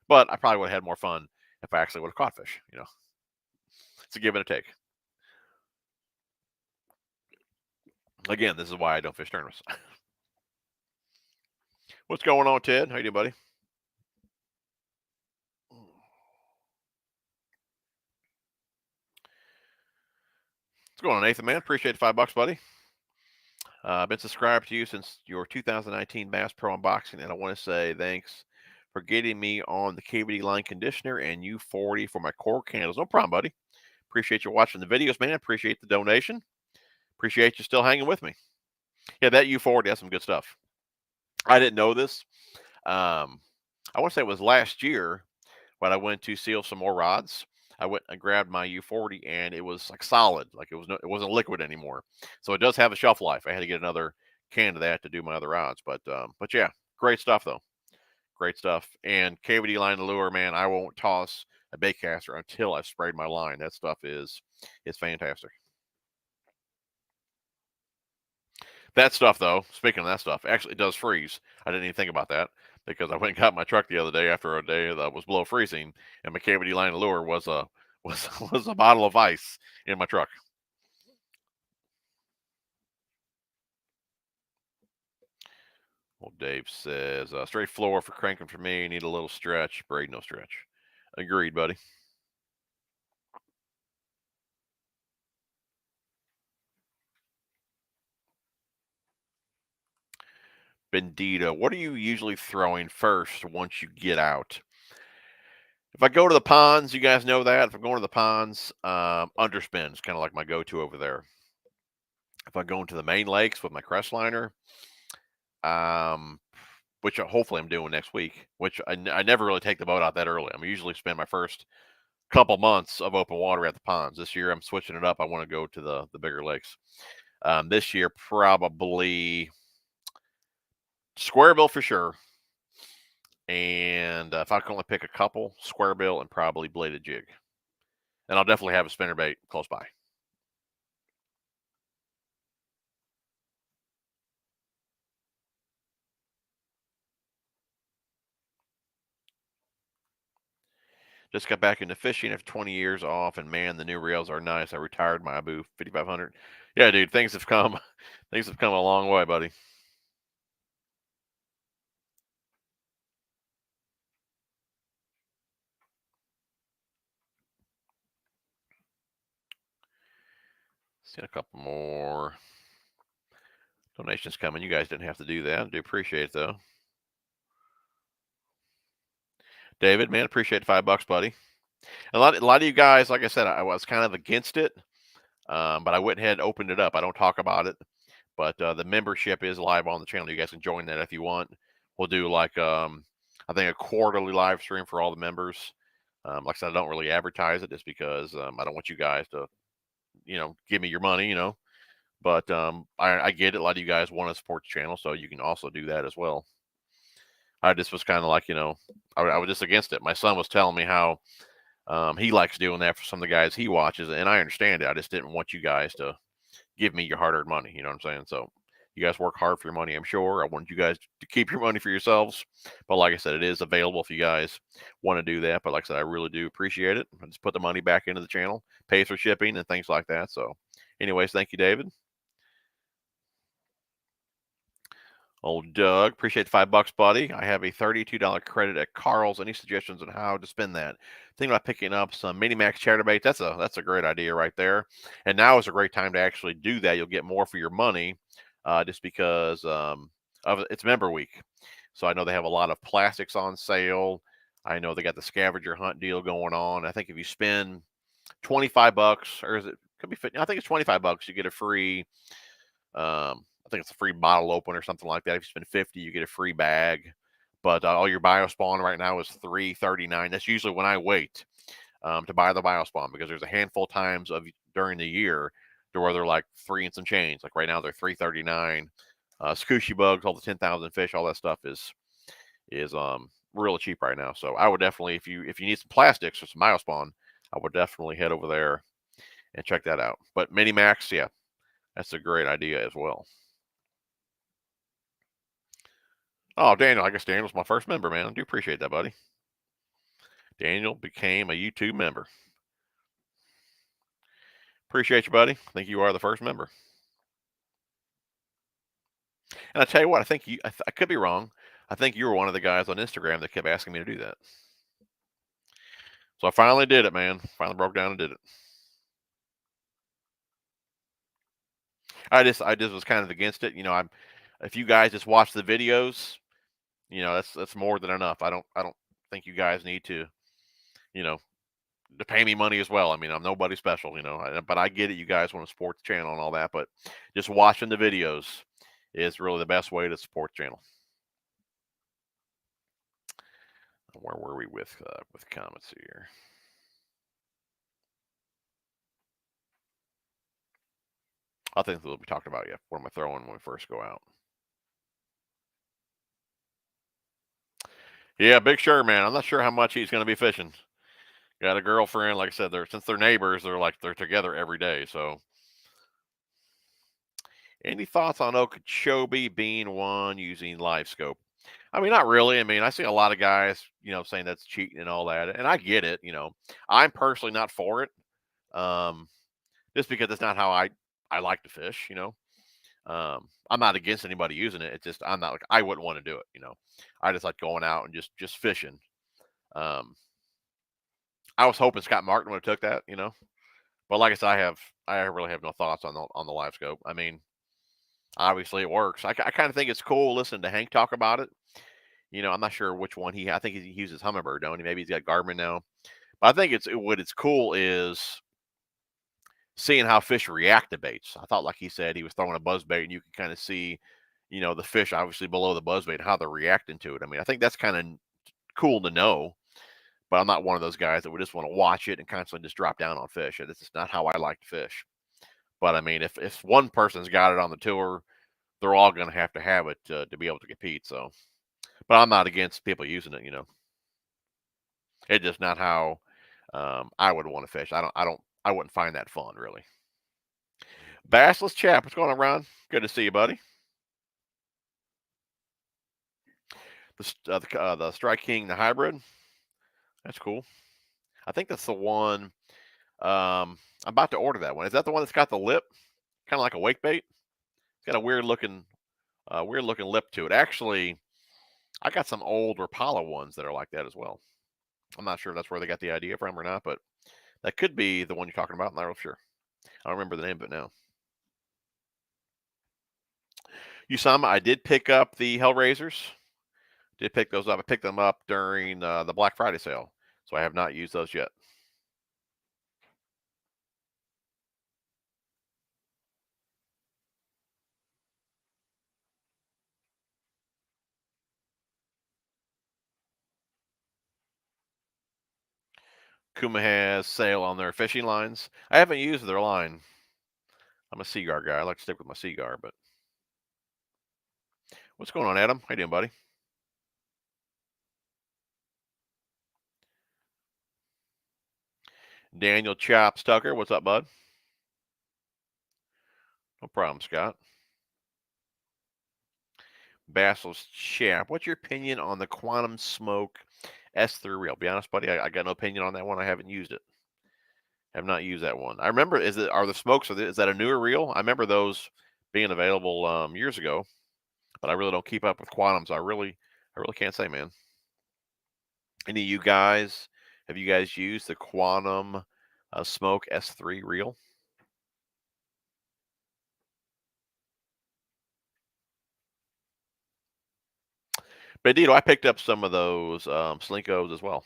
But I probably would have had more fun if I actually would have caught fish. It's a give and a take. Again, this is why I don't fish tournaments. What's going on, Ted? How you doing, buddy? What's going on, Nathan, man? Appreciate the $5, buddy. I've been subscribed to you since your 2019 Bass Pro unboxing, and I want to say thanks for getting me on the KVD line conditioner and U40 for my core candles. No problem, buddy. Appreciate you watching the videos, man. Appreciate the donation. Appreciate you still hanging with me. Yeah, that U40, that's some good stuff. I didn't know this. I want to say it was last year when I went to seal some more rods. I went and grabbed my U40 and it was like solid, like it wasn't liquid anymore. So it does have a shelf life. I had to get another can of that to do my other rods, but yeah, great stuff though, great stuff. And KVD line lure, man, I won't toss a bait caster until I've sprayed my line. That stuff is fantastic. That stuff though, speaking of that stuff, actually it does freeze. I didn't even think about that because I went and got my truck the other day after a day that was below freezing, and my KVD line lure was a was a bottle of ice in my truck. Well, Dave says straight floor for cranking for me. Need a little stretch. Braid no stretch. Agreed, buddy. Bendita, what are you usually throwing first once you get out? If I go to the ponds, you guys know that. If I'm going to the ponds, underspin is kind of like my go-to over there. If I go into the main lakes with my crest liner, um, which hopefully I'm doing next week, which I never really take the boat out that early. I'm usually spend my first couple months of open water at the ponds. This year I'm switching it up. I want to go to the bigger lakes. This year probably square bill for sure. And if I can only pick a couple, square bill and probably bladed jig. And I'll definitely have a spinner bait close by. Just got back into fishing after 20 years off, and man, the new reels are nice. I retired my Abu 5500. Yeah, dude, things have come, things have come a long way, buddy. See a couple more donations coming. You guys didn't have to do that. I do appreciate it though. David, man, appreciate the $5, buddy. A lot of you guys, like I said, I was kind of against it, but I went ahead and opened it up. I don't talk about it, but the membership is live on the channel. You guys can join that if you want. We'll do like I think a quarterly live stream for all the members. Like I said, I don't really advertise it just because I don't want you guys to, give me your money. But I get it. A lot of you guys want to support the channel, so you can also do that as well. I just was kind of like, I was just against it. My son was telling me how he likes doing that for some of the guys he watches, and I understand it. I just didn't want you guys to give me your hard-earned money. You know what I'm saying? So you guys work hard for your money, I'm sure. I want you guys to keep your money for yourselves. But like I said, it is available if you guys want to do that. But like I said, I really do appreciate it. I just put the money back into the channel, pays for shipping and things like that. So anyways, thank you, David. Old Doug, appreciate the $5, buddy. I have a $32 credit at Carl's. Any suggestions on how to spend that? Thinking about picking up some Mini Max chatterbait. That's a great idea right there. And now is a great time to actually do that. You'll get more for your money, just because of it's member week. So I know they have a lot of plastics on sale. I know they got the scavenger hunt deal going on. I think if you spend $25, or is it could be 50, I think it's $25, you get a free I think it's a free bottle opener or something like that. If you spend 50, you get a free bag. But all your BioSpawn right now is $3.39. That's usually when I wait to buy the BioSpawn, because there's a handful of times during the year to where they're like 3 and some change. Like right now they're $3.39. Scooshy bugs, all the 10,000 fish, all that stuff is really cheap right now. So I would definitely, if you need some plastics or some BioSpawn, I would definitely head over there and check that out. But Mini Max, yeah, that's a great idea as well. Oh, Daniel, I guess Daniel's my first member, man. I do appreciate that, buddy. Daniel became a YouTube member. Appreciate you, buddy. I think you are the first member. And I tell you what, I think I could be wrong. I think you were one of the guys on Instagram that kept asking me to do that. So I finally did it, man. Finally broke down and did it. I just was kind of against it. If you guys just watch the videos, that's more than enough. I don't think you guys need you know, to pay me money as well. I mean, I'm nobody special, but I get it. You guys want to support the channel and all that, but just watching the videos is really the best way to support the channel. Where were we with comments here? I think we'll be talking about, yeah, what am I throwing when we first go out? Yeah, Big Sure, man. I'm not sure how much he's going to be fishing. Got a girlfriend, like I said, since they're neighbors, they're together every day. So, any thoughts on Okeechobee being one using live scope? I mean, not really. I mean, I see a lot of guys, saying that's cheating and all that, and I get it. I'm personally not for it, um, just because it's not how I like to fish. I'm not against anybody using it. It's just I'm not like I wouldn't want to do it. I just like going out and just fishing. Um, I was hoping Scott Martin would have took that. But like I said, I really have no thoughts on the live scope. I mean, obviously it works. I kind of think it's cool listening to Hank talk about it. I'm not sure which one I think he uses Humminbird, don't he? Maybe he's got Garmin now. But I think it's cool is seeing how fish react to baits. I thought, like he said, he was throwing a buzz bait, and you can kind of see, the fish obviously below the buzz bait, how they're reacting to it. I mean, I think that's kind of cool to know. But I'm not one of those guys that would just want to watch it and constantly just drop down on fish. This is not how I like to fish. But I mean, if one person's got it on the tour, they're all going to have it to be able to compete. So, but I'm not against people using it. It's just not how I would want to fish. I wouldn't find that fun really. Bassless Chap, what's going on, Ron? Good to see you, buddy. The Strike King, the hybrid. That's cool. I think that's the one. I'm about to order that one. Is that the one that's got the lip, kind of like a wake bait? It's got a weird looking lip to it. Actually, I got some old Rapala ones that are like that as well. I'm not sure if that's where they got the idea from or not, but that could be the one you're talking about. I'm not real sure. I don't remember the name of it now. Usama, I did pick up the Hellraisers. Did pick those up. I picked them up during the Black Friday sale, so I have not used those yet. Kuma has sale on their fishing lines. I haven't used their line. I'm a Seaguar guy. I like to stick with my Seaguar, but what's going on, Adam? How you doing, buddy? Daniel Chops Tucker, what's up, bud? No problem, Scott. Bassel's Chap, what's your opinion on the Quantum Smoke S3 reel? Be honest, buddy, I got no opinion on that one. I haven't used it. Have not used that one. I remember, is that a newer reel? I remember those being available years ago, but I really don't keep up with Quantums. I really can't say, man. Any of you guys, have you guys used the Quantum Smoke S3 reel? But I picked up some of those Slinkos as well.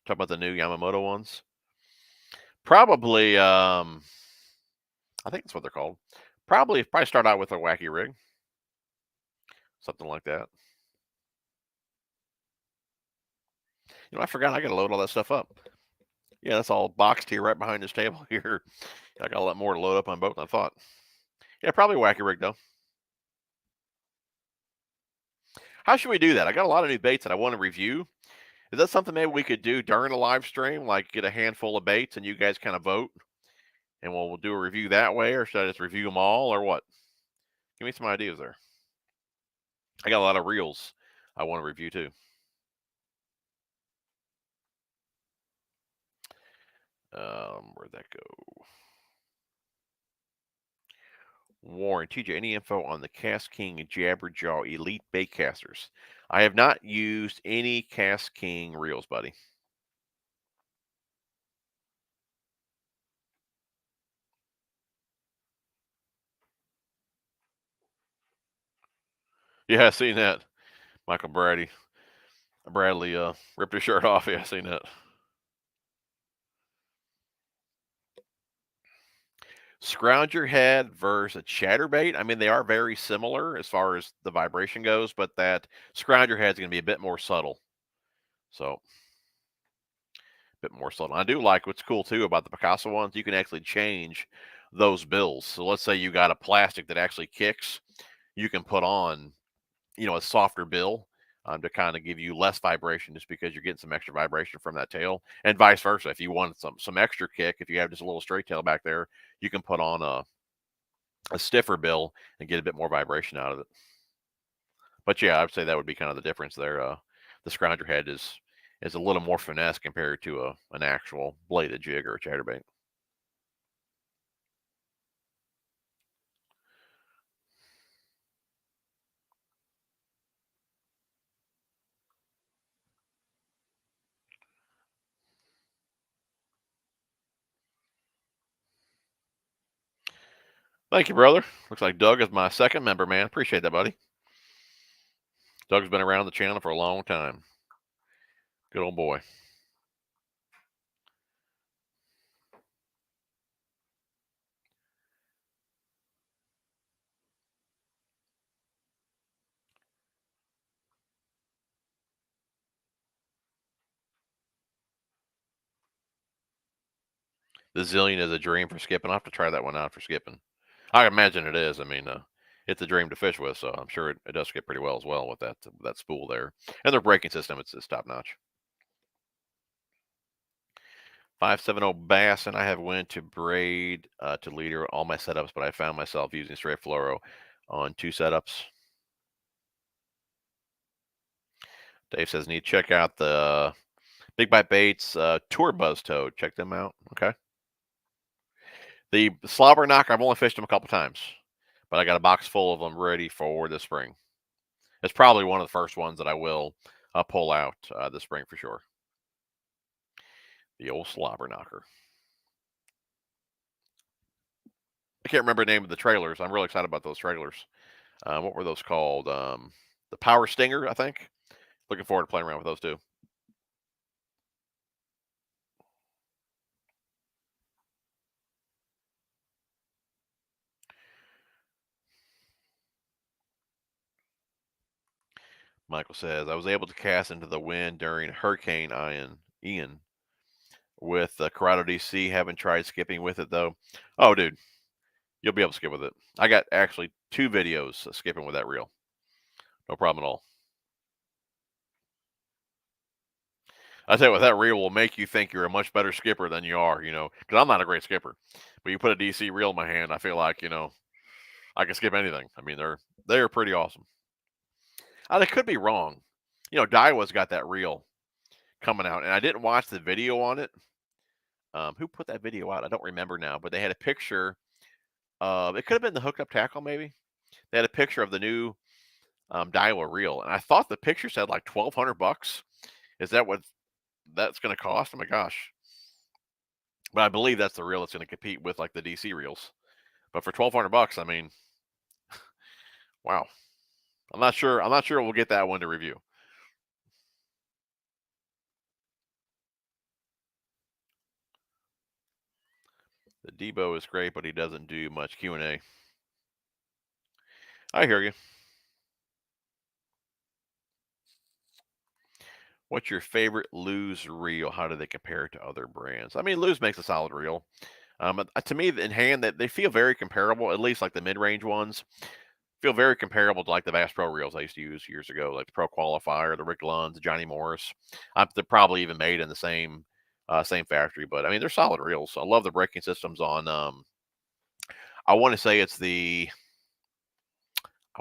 Talk about the new Yamamoto ones. Probably, I think that's what they're called. Probably start out with a wacky rig, something like that. I forgot I got to load all that stuff up. Yeah, that's all boxed here right behind this table here. I got a lot more to load up on boat than I thought. Yeah, probably wacky rig though. How should we do that? I got a lot of new baits that I want to review. Is that something maybe we could do during a live stream? Like get a handful of baits and you guys kind of vote, and we'll do a review that way, or should I just review them all, or what? Give me some ideas there. I got a lot of reels I want to review too. Where'd that go? Warren, TJ, any info on the Cast King Jabberjaw Elite Bait Casters? I have not used any Cast King reels, buddy. Yeah, I seen that. Michael Bradley ripped his shirt off. Yeah, I seen that. Scrounger head versus a chatterbait. I mean, they are very similar as far as the vibration goes, but that scrounger head is going to be a bit more subtle. So, a bit more subtle. I do like what's cool too about the Picasso ones. You can actually change those bills. So, let's say you got a plastic that actually kicks, you can put on, a softer bill to kind of give you less vibration just because you're getting some extra vibration from that tail, and vice versa. If you want some extra kick, if you have just a little straight tail back there, you can put on a stiffer bill and get a bit more vibration out of it. But yeah, I'd say that would be kind of the difference there. The scrounger head is a little more finesse compared to an actual bladed jig or a chatterbait. Thank you, brother. Looks like Doug is my second member, man. Appreciate that, buddy. Doug's been around the channel for a long time. Good old boy. The zillion is a dream for skipping. I'll have to try that one out for skipping. I imagine it is. I mean, it's a dream to fish with, so I'm sure it does skip pretty well as well with that spool there. And their braking system, it's top notch. 570 bass, and I have went to braid to leader all my setups, but I found myself using straight fluoro on 2 setups. Dave says need to check out the Big Bite Baits Tour Buzz Toad. Check them out. Okay. The slobber knocker, I've only fished them a couple times, but I got a box full of them ready for the spring. It's probably one of the first ones that I will pull out this spring for sure. The old slobber knocker. I can't remember the name of the trailers. I'm really excited about those trailers. What were those called? The Power Stinger, I think. Looking forward to playing around with those too. Michael says, I was able to cast into the wind during Hurricane Ian with the Corrado DC. Haven't tried skipping with it though. Oh, dude, you'll be able to skip with it. I got actually 2 videos of skipping with that reel. No problem at all. I tell you what, that reel will make you think you're a much better skipper than you are, because I'm not a great skipper. But you put a DC reel in my hand, I feel like, I can skip anything. I mean, they're pretty awesome. I could be wrong. Daiwa's got that reel coming out, and I didn't watch the video on it. Who put that video out? I don't remember now, but they had a picture of it. Could have been the hooked up tackle, maybe. They had a picture of the new Daiwa reel, and I thought the picture said like $1,200. Is that what that's going to cost? Oh my gosh! But I believe that's the reel that's going to compete with like the DC reels. But for $1,200, I mean, wow. I'm not sure. I'm not sure we'll get that one to review. The Debo is great, but he doesn't do much Q&A. I hear you. What's your favorite Lose reel? How do they compare to other brands? I mean, Lose makes a solid reel. To me, in hand, that they feel very comparable. At least like the mid-range ones. Feel very comparable to like the Bass Pro reels I used to use years ago, like the Pro Qualifier, the Rick Lunds, the Johnny Morris. They're probably even made in the same factory, but I mean they're solid reels. I love the braking systems on. I want to say I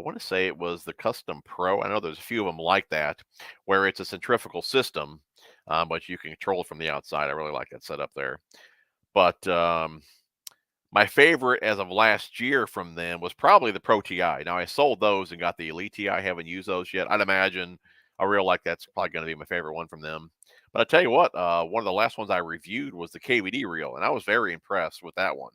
want to say it was the Custom Pro. I know there's a few of them like that, where it's a centrifugal system, but you can control it from the outside. I really like that setup there. But my favorite as of last year from them was probably the Pro TI. Now I sold those and got the Elite TI. I haven't used those yet. I'd imagine a reel like that's probably going to be my favorite one from them. But I tell you what, one of the last ones I reviewed was the KVD reel, and I was very impressed with that one.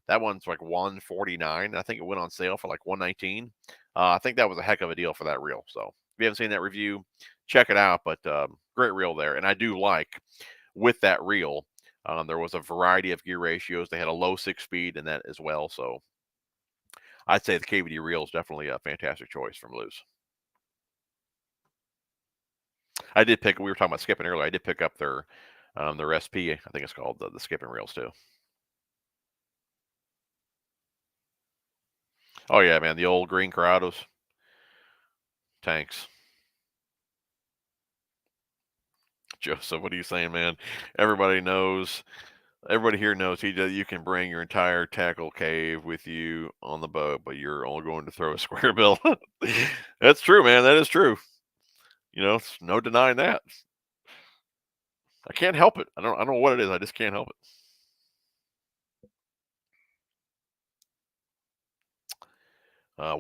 That one's like 149. I think it went on sale for like 119. I think that was a heck of a deal for that reel. So if you haven't seen that review, check it out. But great reel there, and I do like with that reel. There was a variety of gear ratios. They had a low 6-speed in that as well. So I'd say the KVD reel is definitely a fantastic choice from Lew's. I did pick. We were talking about skipping earlier. I did pick up their SP. I think it's called the skipping reels too. Oh yeah, man, the old green Corrados tanks. Joseph, what are you saying, man? Everybody knows. Everybody here knows you can bring your entire tackle cave with you on the boat, but you're only going to throw a square bill. That's true, man. That is true. No denying that. I can't help it. I don't know what it is. I just can't help it.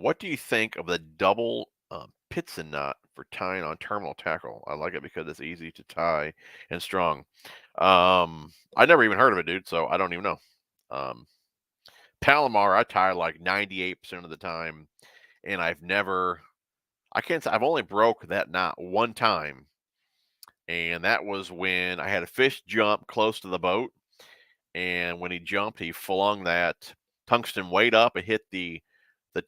What do you think of the double Pitson knot for tying on terminal tackle? I like it because it's easy to tie and strong. I never even heard of it, dude. So I don't even know. Um, Palomar, I tie like 98% of the time, and I can't say I've only broke that knot one time, and that was when I had a fish jump close to the boat, and when he jumped, he flung that tungsten weight up and hit the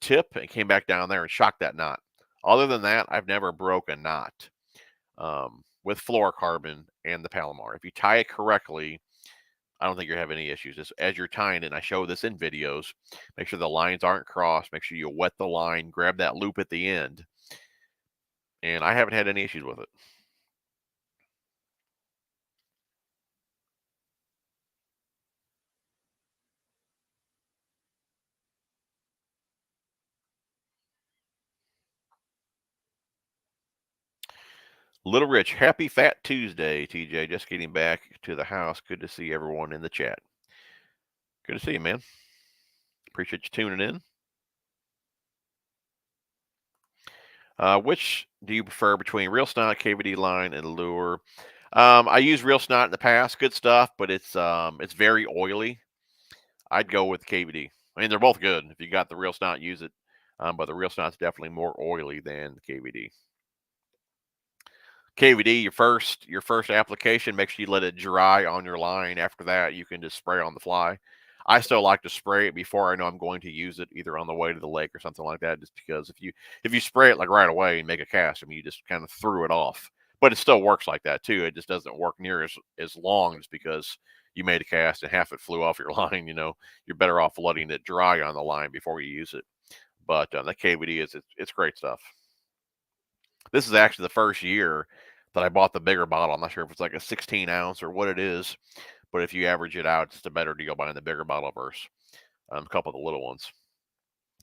tip and came back down there and shocked that knot. Other than that, I've never broke a knot with fluorocarbon and the Palomar. If you tie it correctly, I don't think you're having any issues. Just as you're tying it, and I show this in videos, make sure the lines aren't crossed. Make sure you wet the line, grab that loop at the end, and I haven't had any issues with it. Little Rich, happy Fat Tuesday, TJ. Just getting back to the house. Good to see everyone in the chat. Good to see you, man. Appreciate you tuning in. Which do you prefer between real snot, KVD line, and lure? I use real snot in the past. Good stuff, but it's very oily. I'd go with KVD. I mean, they're both good. If you got the real snot, use it. But the real snot's definitely more oily than the KVD. KVD, your first application, make sure you let it dry on your line. After that, you can just spray on the fly. I still like to spray it before I know I'm going to use it, either on the way to the lake or something like that. Just because if you spray it like right away and make a cast, I mean, you just kind of threw it off. But it still works like that too. It just doesn't work near as long just because you made a cast and half it flew off your line. You're better off letting it dry on the line before you use it. But the KVD it's great stuff. This is actually the first year that I bought the bigger bottle. I'm not sure if it's like a 16 ounce or what it is, but if you average it out, it's a better deal buying the bigger bottle versus a couple of the little ones.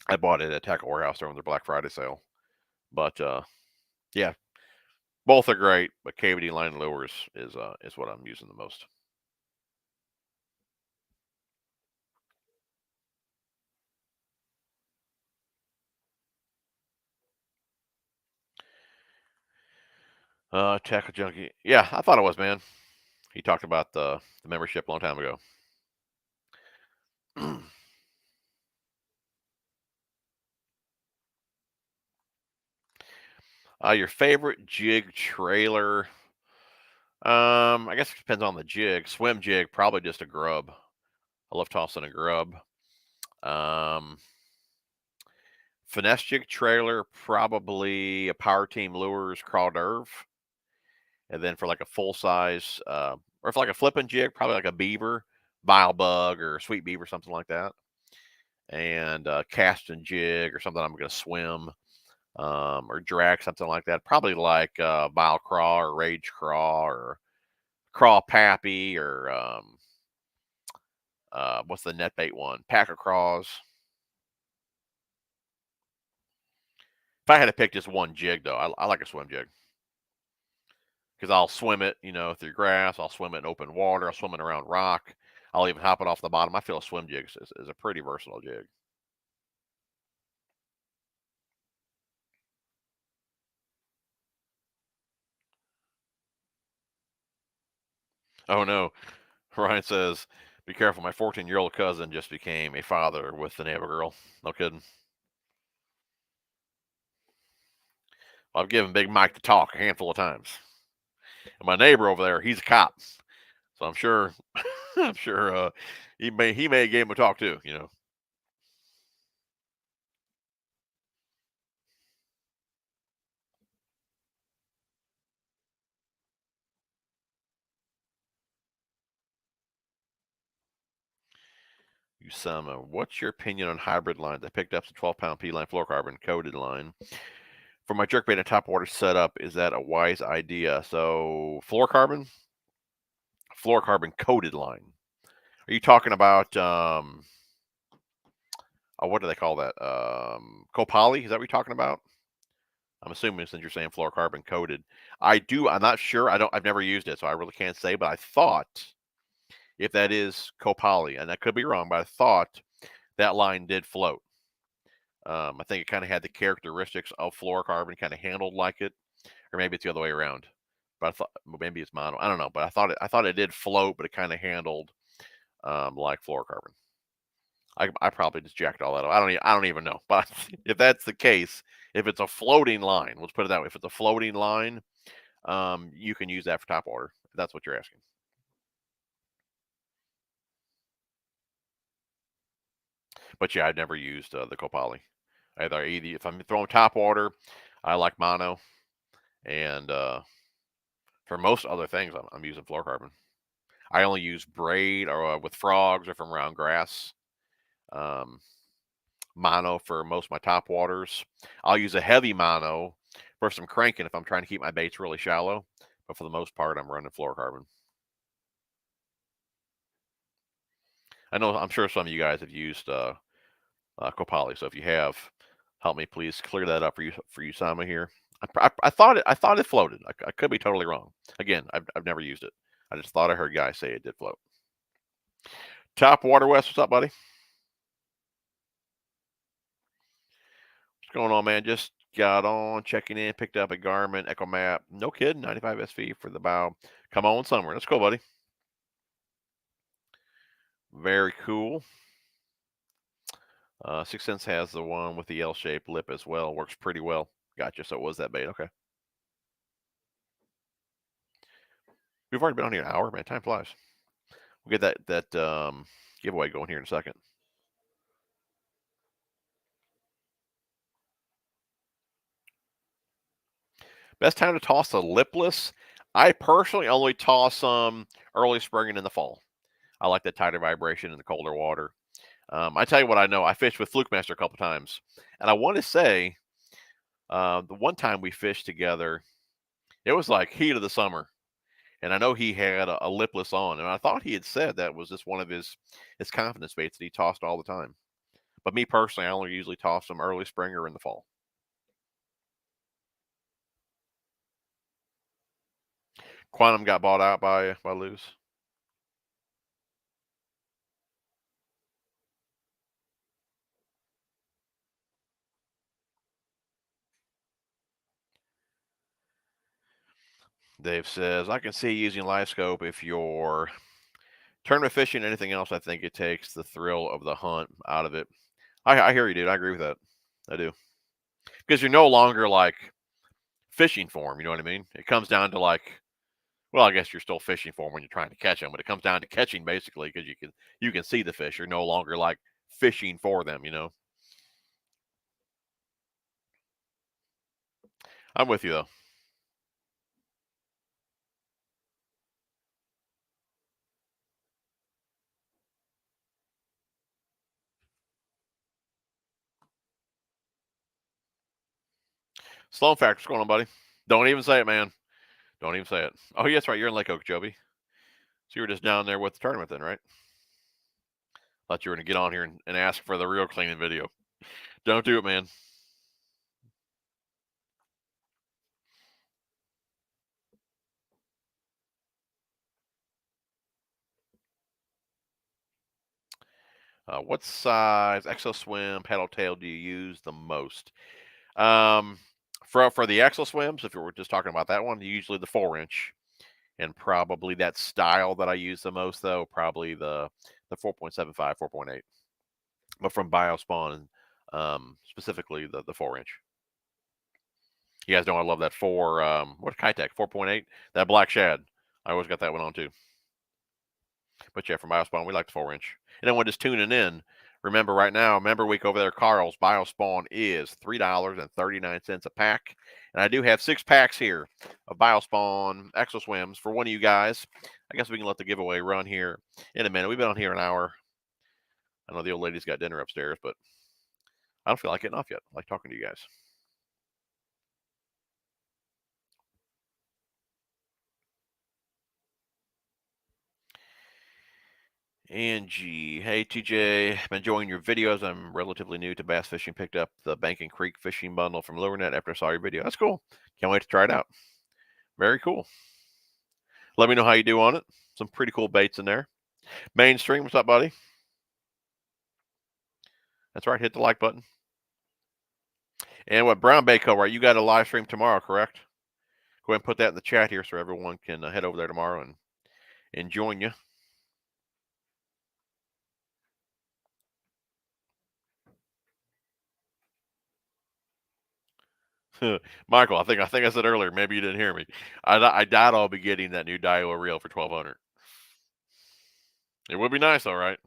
I bought it at Tackle Warehouse during their Black Friday sale. But yeah, both are great, but KVD line lures is what I'm using the most. Tackle Junkie. Yeah, I thought it was, man. He talked about the membership a long time ago. Your favorite jig trailer? I guess it depends on the jig. Swim jig, probably just a grub. I love tossing a grub. Um, Finesse jig trailer, probably a Power Team Lures Craw Derv. And then for like a full size, or for like a flipping jig, probably like a beaver, bile bug, or sweet beaver, something like that. and cast and jig or something I'm going to swim, or drag something like that. Probably like Bile Craw or Rage Craw or Craw Pappy or what's the net bait one? Pack of Craws. If I had to pick just one jig, though, I like a swim jig because I'll swim it, through grass. I'll swim it in open water. I'll swim it around rock. I'll even hop it off the bottom. I feel a swim jig is a pretty versatile jig. Oh no, Ryan says, "Be careful. My 14-year-old cousin just became a father with the neighbor girl." No kidding. I've given Big Mike the talk a handful of times. And my neighbor over there, he's a cop, so I'm sure, I'm sure he may have gave him a talk too. Usama, what's your opinion on hybrid lines? I picked up some 12-pound P-line fluorocarbon coated line for my jerkbait and topwater setup. Is that a wise idea? So fluorocarbon coated line. Are you talking about what do they call that? Copoly? Is that what you're talking about? I'm assuming since you're saying fluorocarbon coated. I'm not sure. I've never used it, so I really can't say, but I thought if that is Copoly, and I could be wrong, but I thought that line did float. I think it kind of had the characteristics of fluorocarbon, kind of handled like it, or maybe it's the other way around. But I thought maybe it's mono. I don't know, but I thought it did float, but it kind of handled like fluorocarbon. I probably just jacked all that up. I don't even know. But if that's the case, if it's a floating line, let's put it that way. If it's a floating line, you can use that for top water. If that's what you're asking. But yeah, I've never used the Copoly. Either if I'm throwing top water, I like mono, and for most other things, I'm using fluorocarbon. I only use braid or with frogs or from around grass. Um, Mono for most of my top waters. I'll use a heavy mono for some cranking if I'm trying to keep my baits really shallow. But for the most part, I'm running fluorocarbon. I'm sure some of you guys have used Copoly. So if you have, help me please clear that up for you, Sama here. I thought it floated. I could be totally wrong. Again, I've never used it. I just thought I heard guys say it did float. Top Water West, what's up, buddy? What's going on, man? Just got on, checking in, picked up a Garmin Echo Map. No kidding, 95 SV for the bow. Come on somewhere. Let's go, buddy. Very cool. Six Sense has the one with the L-shaped lip as well. Works pretty well. Gotcha. So it was that bait. Okay. We've already been on here an hour, man. Time flies. We'll get that giveaway going here in a second. Best time to toss a lipless. I personally only toss them early spring and in the fall. I like that tighter vibration in the colder water. I tell you what I know. I fished with Fluke Master a couple times, and I want to say the one time we fished together, it was like heat of the summer, and I know he had a lipless on, and I thought he had said that was just one of his confidence baits that he tossed all the time. But me personally, I only usually toss them early spring or in the fall. Quantum got bought out by Luz. Dave says, I can see using live scope if you're tournament fishing, anything else. I think it takes the thrill of the hunt out of it. I hear you, dude. I agree with that. I do. Because you're no longer like fishing for them. You know what I mean? It comes down to like, well, I guess you're still fishing for them when you're trying to catch them, but it comes down to catching basically because you can see the fish. You're no longer like fishing for them. I'm with you though. Sloan Factor, what's going on, buddy? Don't even say it, man. Don't even say it. Oh, yeah, that's right. You're in Lake Okeechobee. So you were just down there with the tournament then, right? Thought you were going to get on here and ask for the real cleaning video. Don't do it, man. What size ExoSwim paddle tail do you use the most? Um, for the ExoSwims, if you were just talking about that one, usually the 4-inch, and probably that style that I use the most, though, probably the 4.75, 4.8. But from BioSpawn, specifically the 4-inch. You guys know I love that what Kitech 4.8, that black shad. I always got that one on too. But yeah, from BioSpawn, we like the 4-inch. And then when just tuning in, remember member week over there, Carl's BioSpawn is $3.39 a pack. And I do have 6 packs here of BioSpawn ExoSwims for one of you guys. I guess we can let the giveaway run here in a minute. We've been on here an hour. I know the old lady's got dinner upstairs, but I don't feel like getting off yet. I like talking to you guys. Angie, hey TJ, I'm enjoying your videos. I'm relatively new to bass fishing. Picked up the Banking Creek fishing bundle from LureNet after I saw your video. That's cool. Can't wait to try it out. Very cool. Let me know how you do on it. Some pretty cool baits in there. Mainstream, what's up, buddy? That's right. Hit the like button. And what Brown Baco, right? You got a live stream tomorrow, correct? Go ahead and put that in the chat here so everyone can head over there tomorrow and join you. Michael, I think I said earlier. Maybe you didn't hear me. I doubt I'll be getting that new Daiwa reel for $1,200. It would be nice, all right.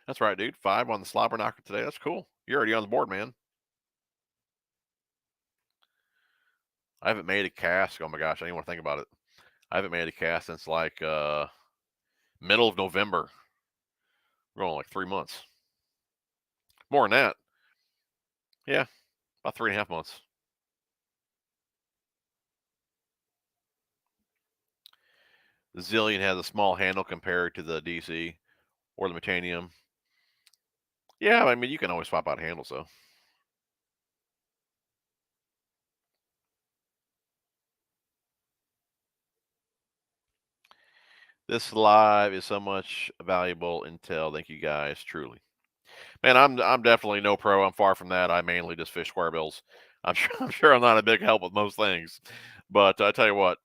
That's right, dude. 5 on the slobber knocker today. That's cool. You're already on the board, man. I haven't made a cast. Oh my gosh, I didn't want to think about it. I haven't made a cast since like middle of November. We're going like 3 months. More than that. Yeah, about 3.5 months. The Zillion has a small handle compared to the DC or the Metanium. Yeah, I mean you can always swap out handles though. This live is so much valuable intel. Thank you guys, truly. Man, I'm definitely no pro. I'm far from that. I mainly just fish square bills. I'm sure I'm not a big help with most things, but I tell you what,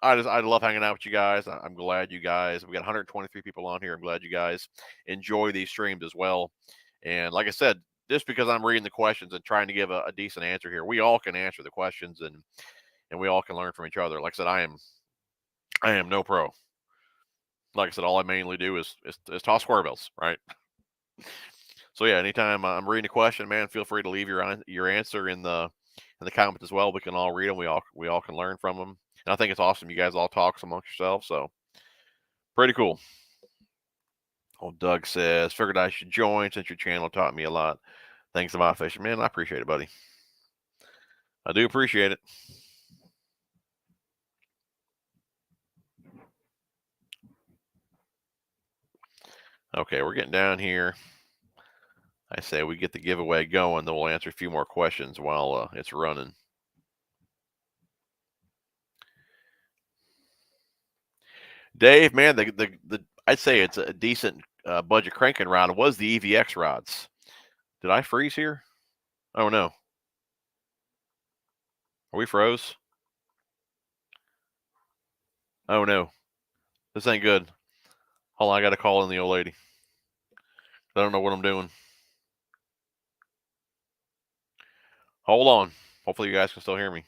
I love hanging out with you guys. I'm glad you guys. We got 123 people on here. I'm glad you guys enjoy these streams as well. And like I said, just because I'm reading the questions and trying to give a decent answer here, we all can answer the questions and we all can learn from each other. Like I said, I am no pro. Like I said, all I mainly do is toss square bills, right? So yeah, anytime I'm reading a question, man, feel free to leave your answer in the comments as well. We can all read them. We all can learn from them. And I think it's awesome. You guys all talk amongst yourselves, so pretty cool. Old Doug says, figured I should join since your channel taught me a lot. Thanks about fishing, man. I appreciate it, buddy. I do appreciate it. Okay, we're getting down here. I say we get the giveaway going, then we'll answer a few more questions while it's running. Dave, man, the I'd say it's a decent budget cranking rod. It was the EVX rods. Did I freeze here? Oh no. Are we froze? Oh no. This ain't good. Hold on, I gotta call in the old lady. I don't know what I'm doing. Hold on. Hopefully you guys can still hear me.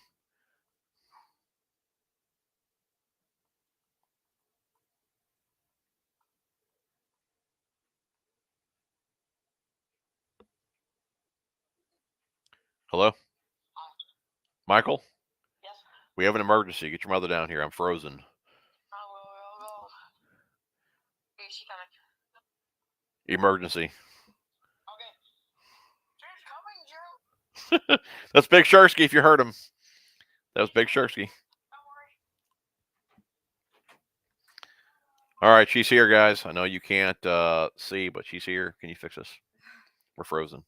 Hello? Michael? Yes. We have an emergency. Get your mother down here. I'm frozen. Oh, is she coming? Emergency. Okay. That's Big Shursky if you heard him. That was Big Shursky. All right, she's here, guys. I know you can't see, but she's here. Can you fix this? We're frozen.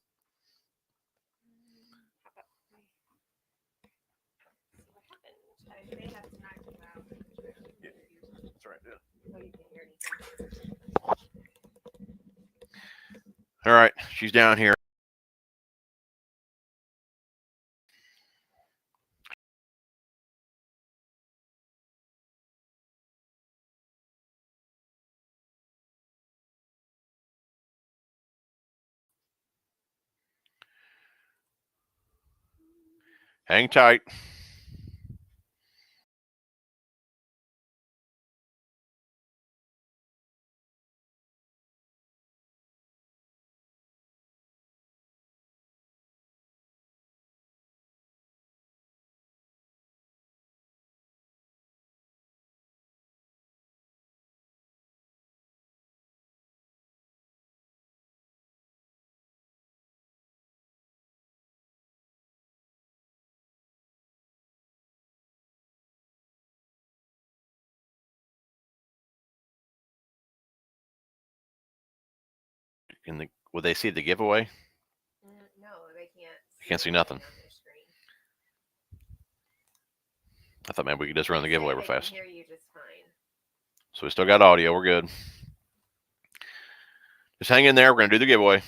That's right. All right, she's down here. Hang tight. Would they see the giveaway? No, they can't. You can't see nothing. I thought maybe we could just run the giveaway real fast. Hear you just fine. So we still got audio. We're good. Just hang in there. We're going to do the giveaway.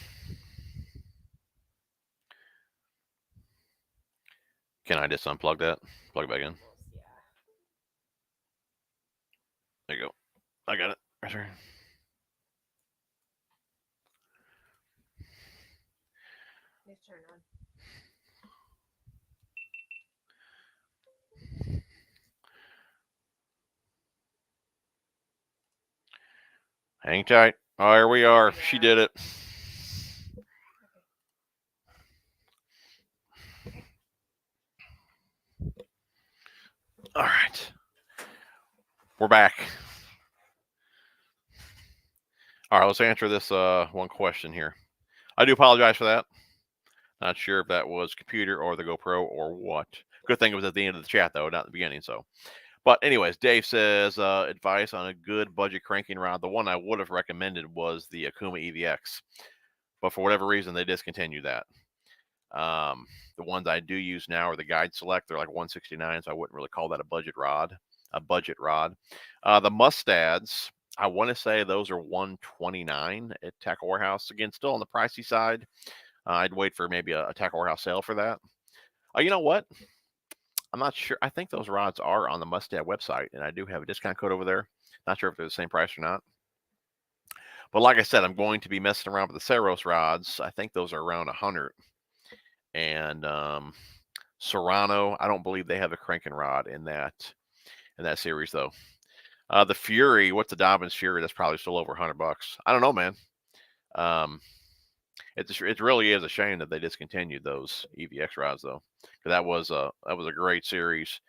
Can I just unplug that? Plug it back in. Yeah. There you go. I got it. Right here. Just turn on. Hang tight. Oh, here we are. Yeah. She did it. All right. We're back. All right, let's answer this one question here. I do apologize for that. Not sure if that was computer or the GoPro or what. Good thing it was at the end of the chat, though, not at the beginning. So, but anyways, Dave says advice on a good budget cranking rod. The one I would have recommended was the Akuma EVX, but for whatever reason, they discontinued that. The ones I do use now are the Guide Select. They're like 169, so I wouldn't really call that a budget rod. The Mustads, I want to say those are 129 at Tackle Warehouse. Again, still on the pricey side. I'd wait for maybe a Tackle Warehouse sale for that. You know what? I'm not sure. I think those rods are on the Mustad website, and I do have a discount code over there. Not sure if they're the same price or not. But like I said, I'm going to be messing around with the Ceros rods. I think those are around 100. And Serrano, I don't believe they have a cranking rod in that series though. The Fury, what's the Dobbins Fury? That's probably still over $100. I don't know, man. It really is a shame that they discontinued those EVX rods though, because that was a great series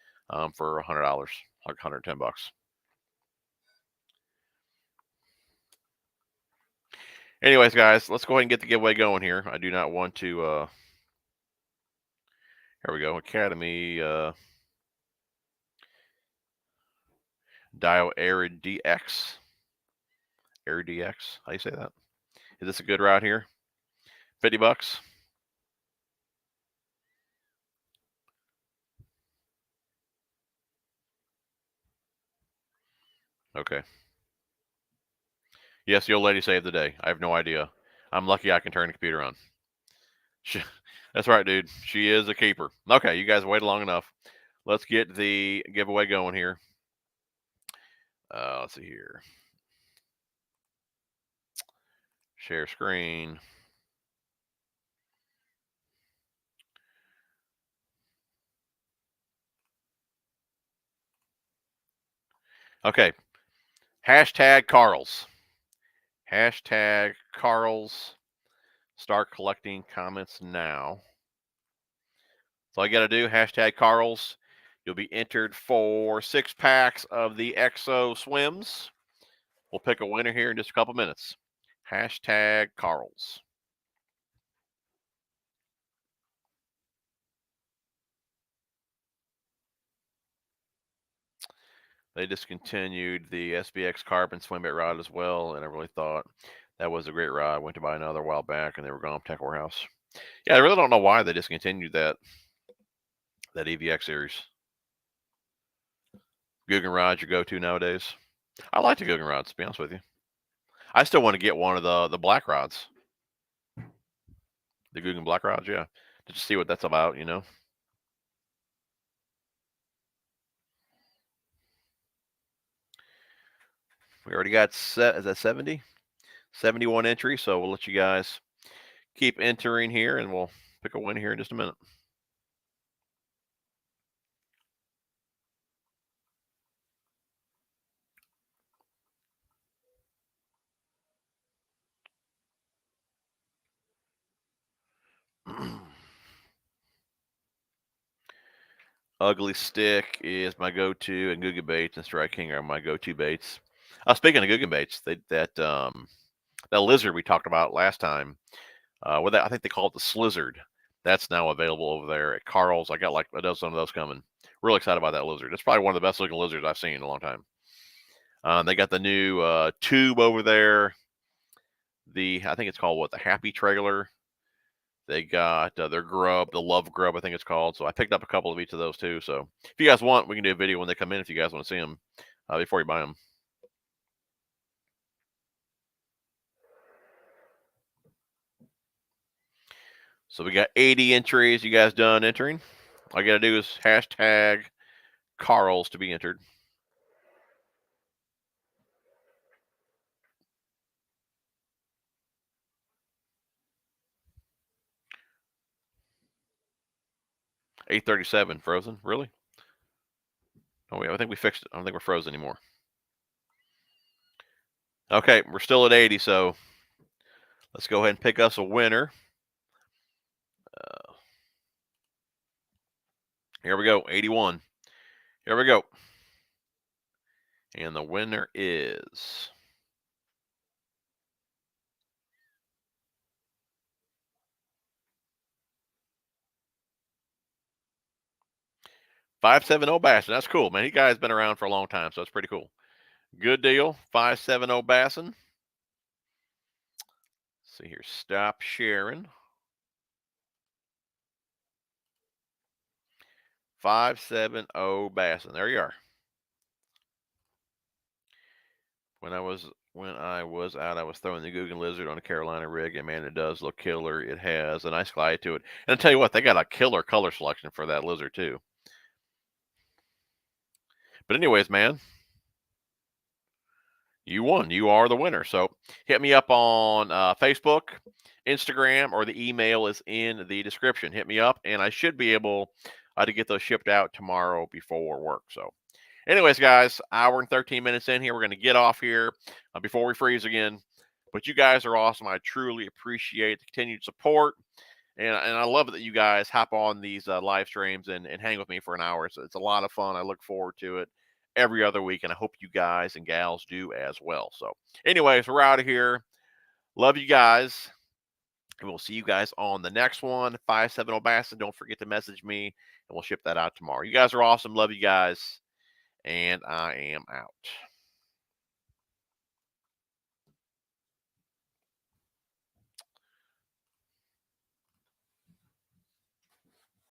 for $100, like $110. Anyways, guys, let's go ahead and get the giveaway going here. I do not want to. Here we go, Academy. Dio Arid DX. Arid DX. How you say that? Is this a good route here? $50. Okay. Yes, the old lady saved the day. I have no idea. I'm lucky I can turn the computer on. That's right, dude. She is a keeper. Okay, you guys waited long enough. Let's get the giveaway going here. Let's see here. Share screen. Okay. Hashtag Carls. Hashtag Carls. Start collecting comments now. That's all you got to do. Hashtag Carls. You'll be entered for 6 packs of the EXO swims. We'll pick a winner here in just a couple minutes. Hashtag Carls. They discontinued the SBX carbon swim bait rod as well, and I really thought that was a great rod. I went to buy another a while back, and they were gone from Tech Warehouse. Yeah, I really don't know why they discontinued that EVX series. Guggen rod's your go-to nowadays. I like the Guggen rods, to be honest with you. I still want to get one of the black rods. The Guggen black rods, yeah. To just see what that's about, you know. We already got set, is that 70? 71 entry, so we'll let you guys keep entering here, and we'll pick a win here in just a minute. Ugly Stick is my go-to, and Guggen baits and Strike King are my go-to baits. Speaking of Guggen baits, that lizard we talked about last time, I think they call it the Slizzard. That's now available over there at Carl's. I got like a dozen of those coming. Really excited about that lizard. It's probably one of the best looking lizards I've seen in a long time. They got the new tube over there. I think it's called the Happy Trailer. They got their grub, the Love Grub, I think it's called. So I picked up a couple of each of those too. So if you guys want, we can do a video when they come in if you guys want to see them before you buy them. So we got 80 entries. You guys done entering? All you got to do is hashtag Carl's to be entered. $837 frozen, really? Oh, I think we fixed it. I don't think we're frozen anymore. Okay, we're still at 80, so let's go ahead and pick us a winner. Here we go, 81. Here we go. And the winner is $570 Bassin. That's cool, man. He guy's been around for a long time, so that's pretty cool. Good deal, $570 Bassin. See here, stop sharing. $570 Bassin. There you are. When I was out, I was throwing the Guggen Lizard on a Carolina rig, and man, it does look killer. It has a nice glide to it. And I'll tell you what, they got a killer color selection for that lizard too. But anyways, man, you won. You are the winner. So hit me up on Facebook, Instagram, or the email is in the description. Hit me up, and I should be able to get those shipped out tomorrow before work. So anyways, guys, hour and 13 minutes in here. We're going to get off here before we freeze again. But you guys are awesome. I truly appreciate the continued support. And I love it that you guys hop on these live streams and hang with me for an hour. So it's a lot of fun. I look forward to it every other week. And I hope you guys and gals do as well. So anyways, we're out of here. Love you guys. And we'll see you guys on the next one. 570 Bassin. Don't forget to message me, and we'll ship that out tomorrow. You guys are awesome. Love you guys. And I am out.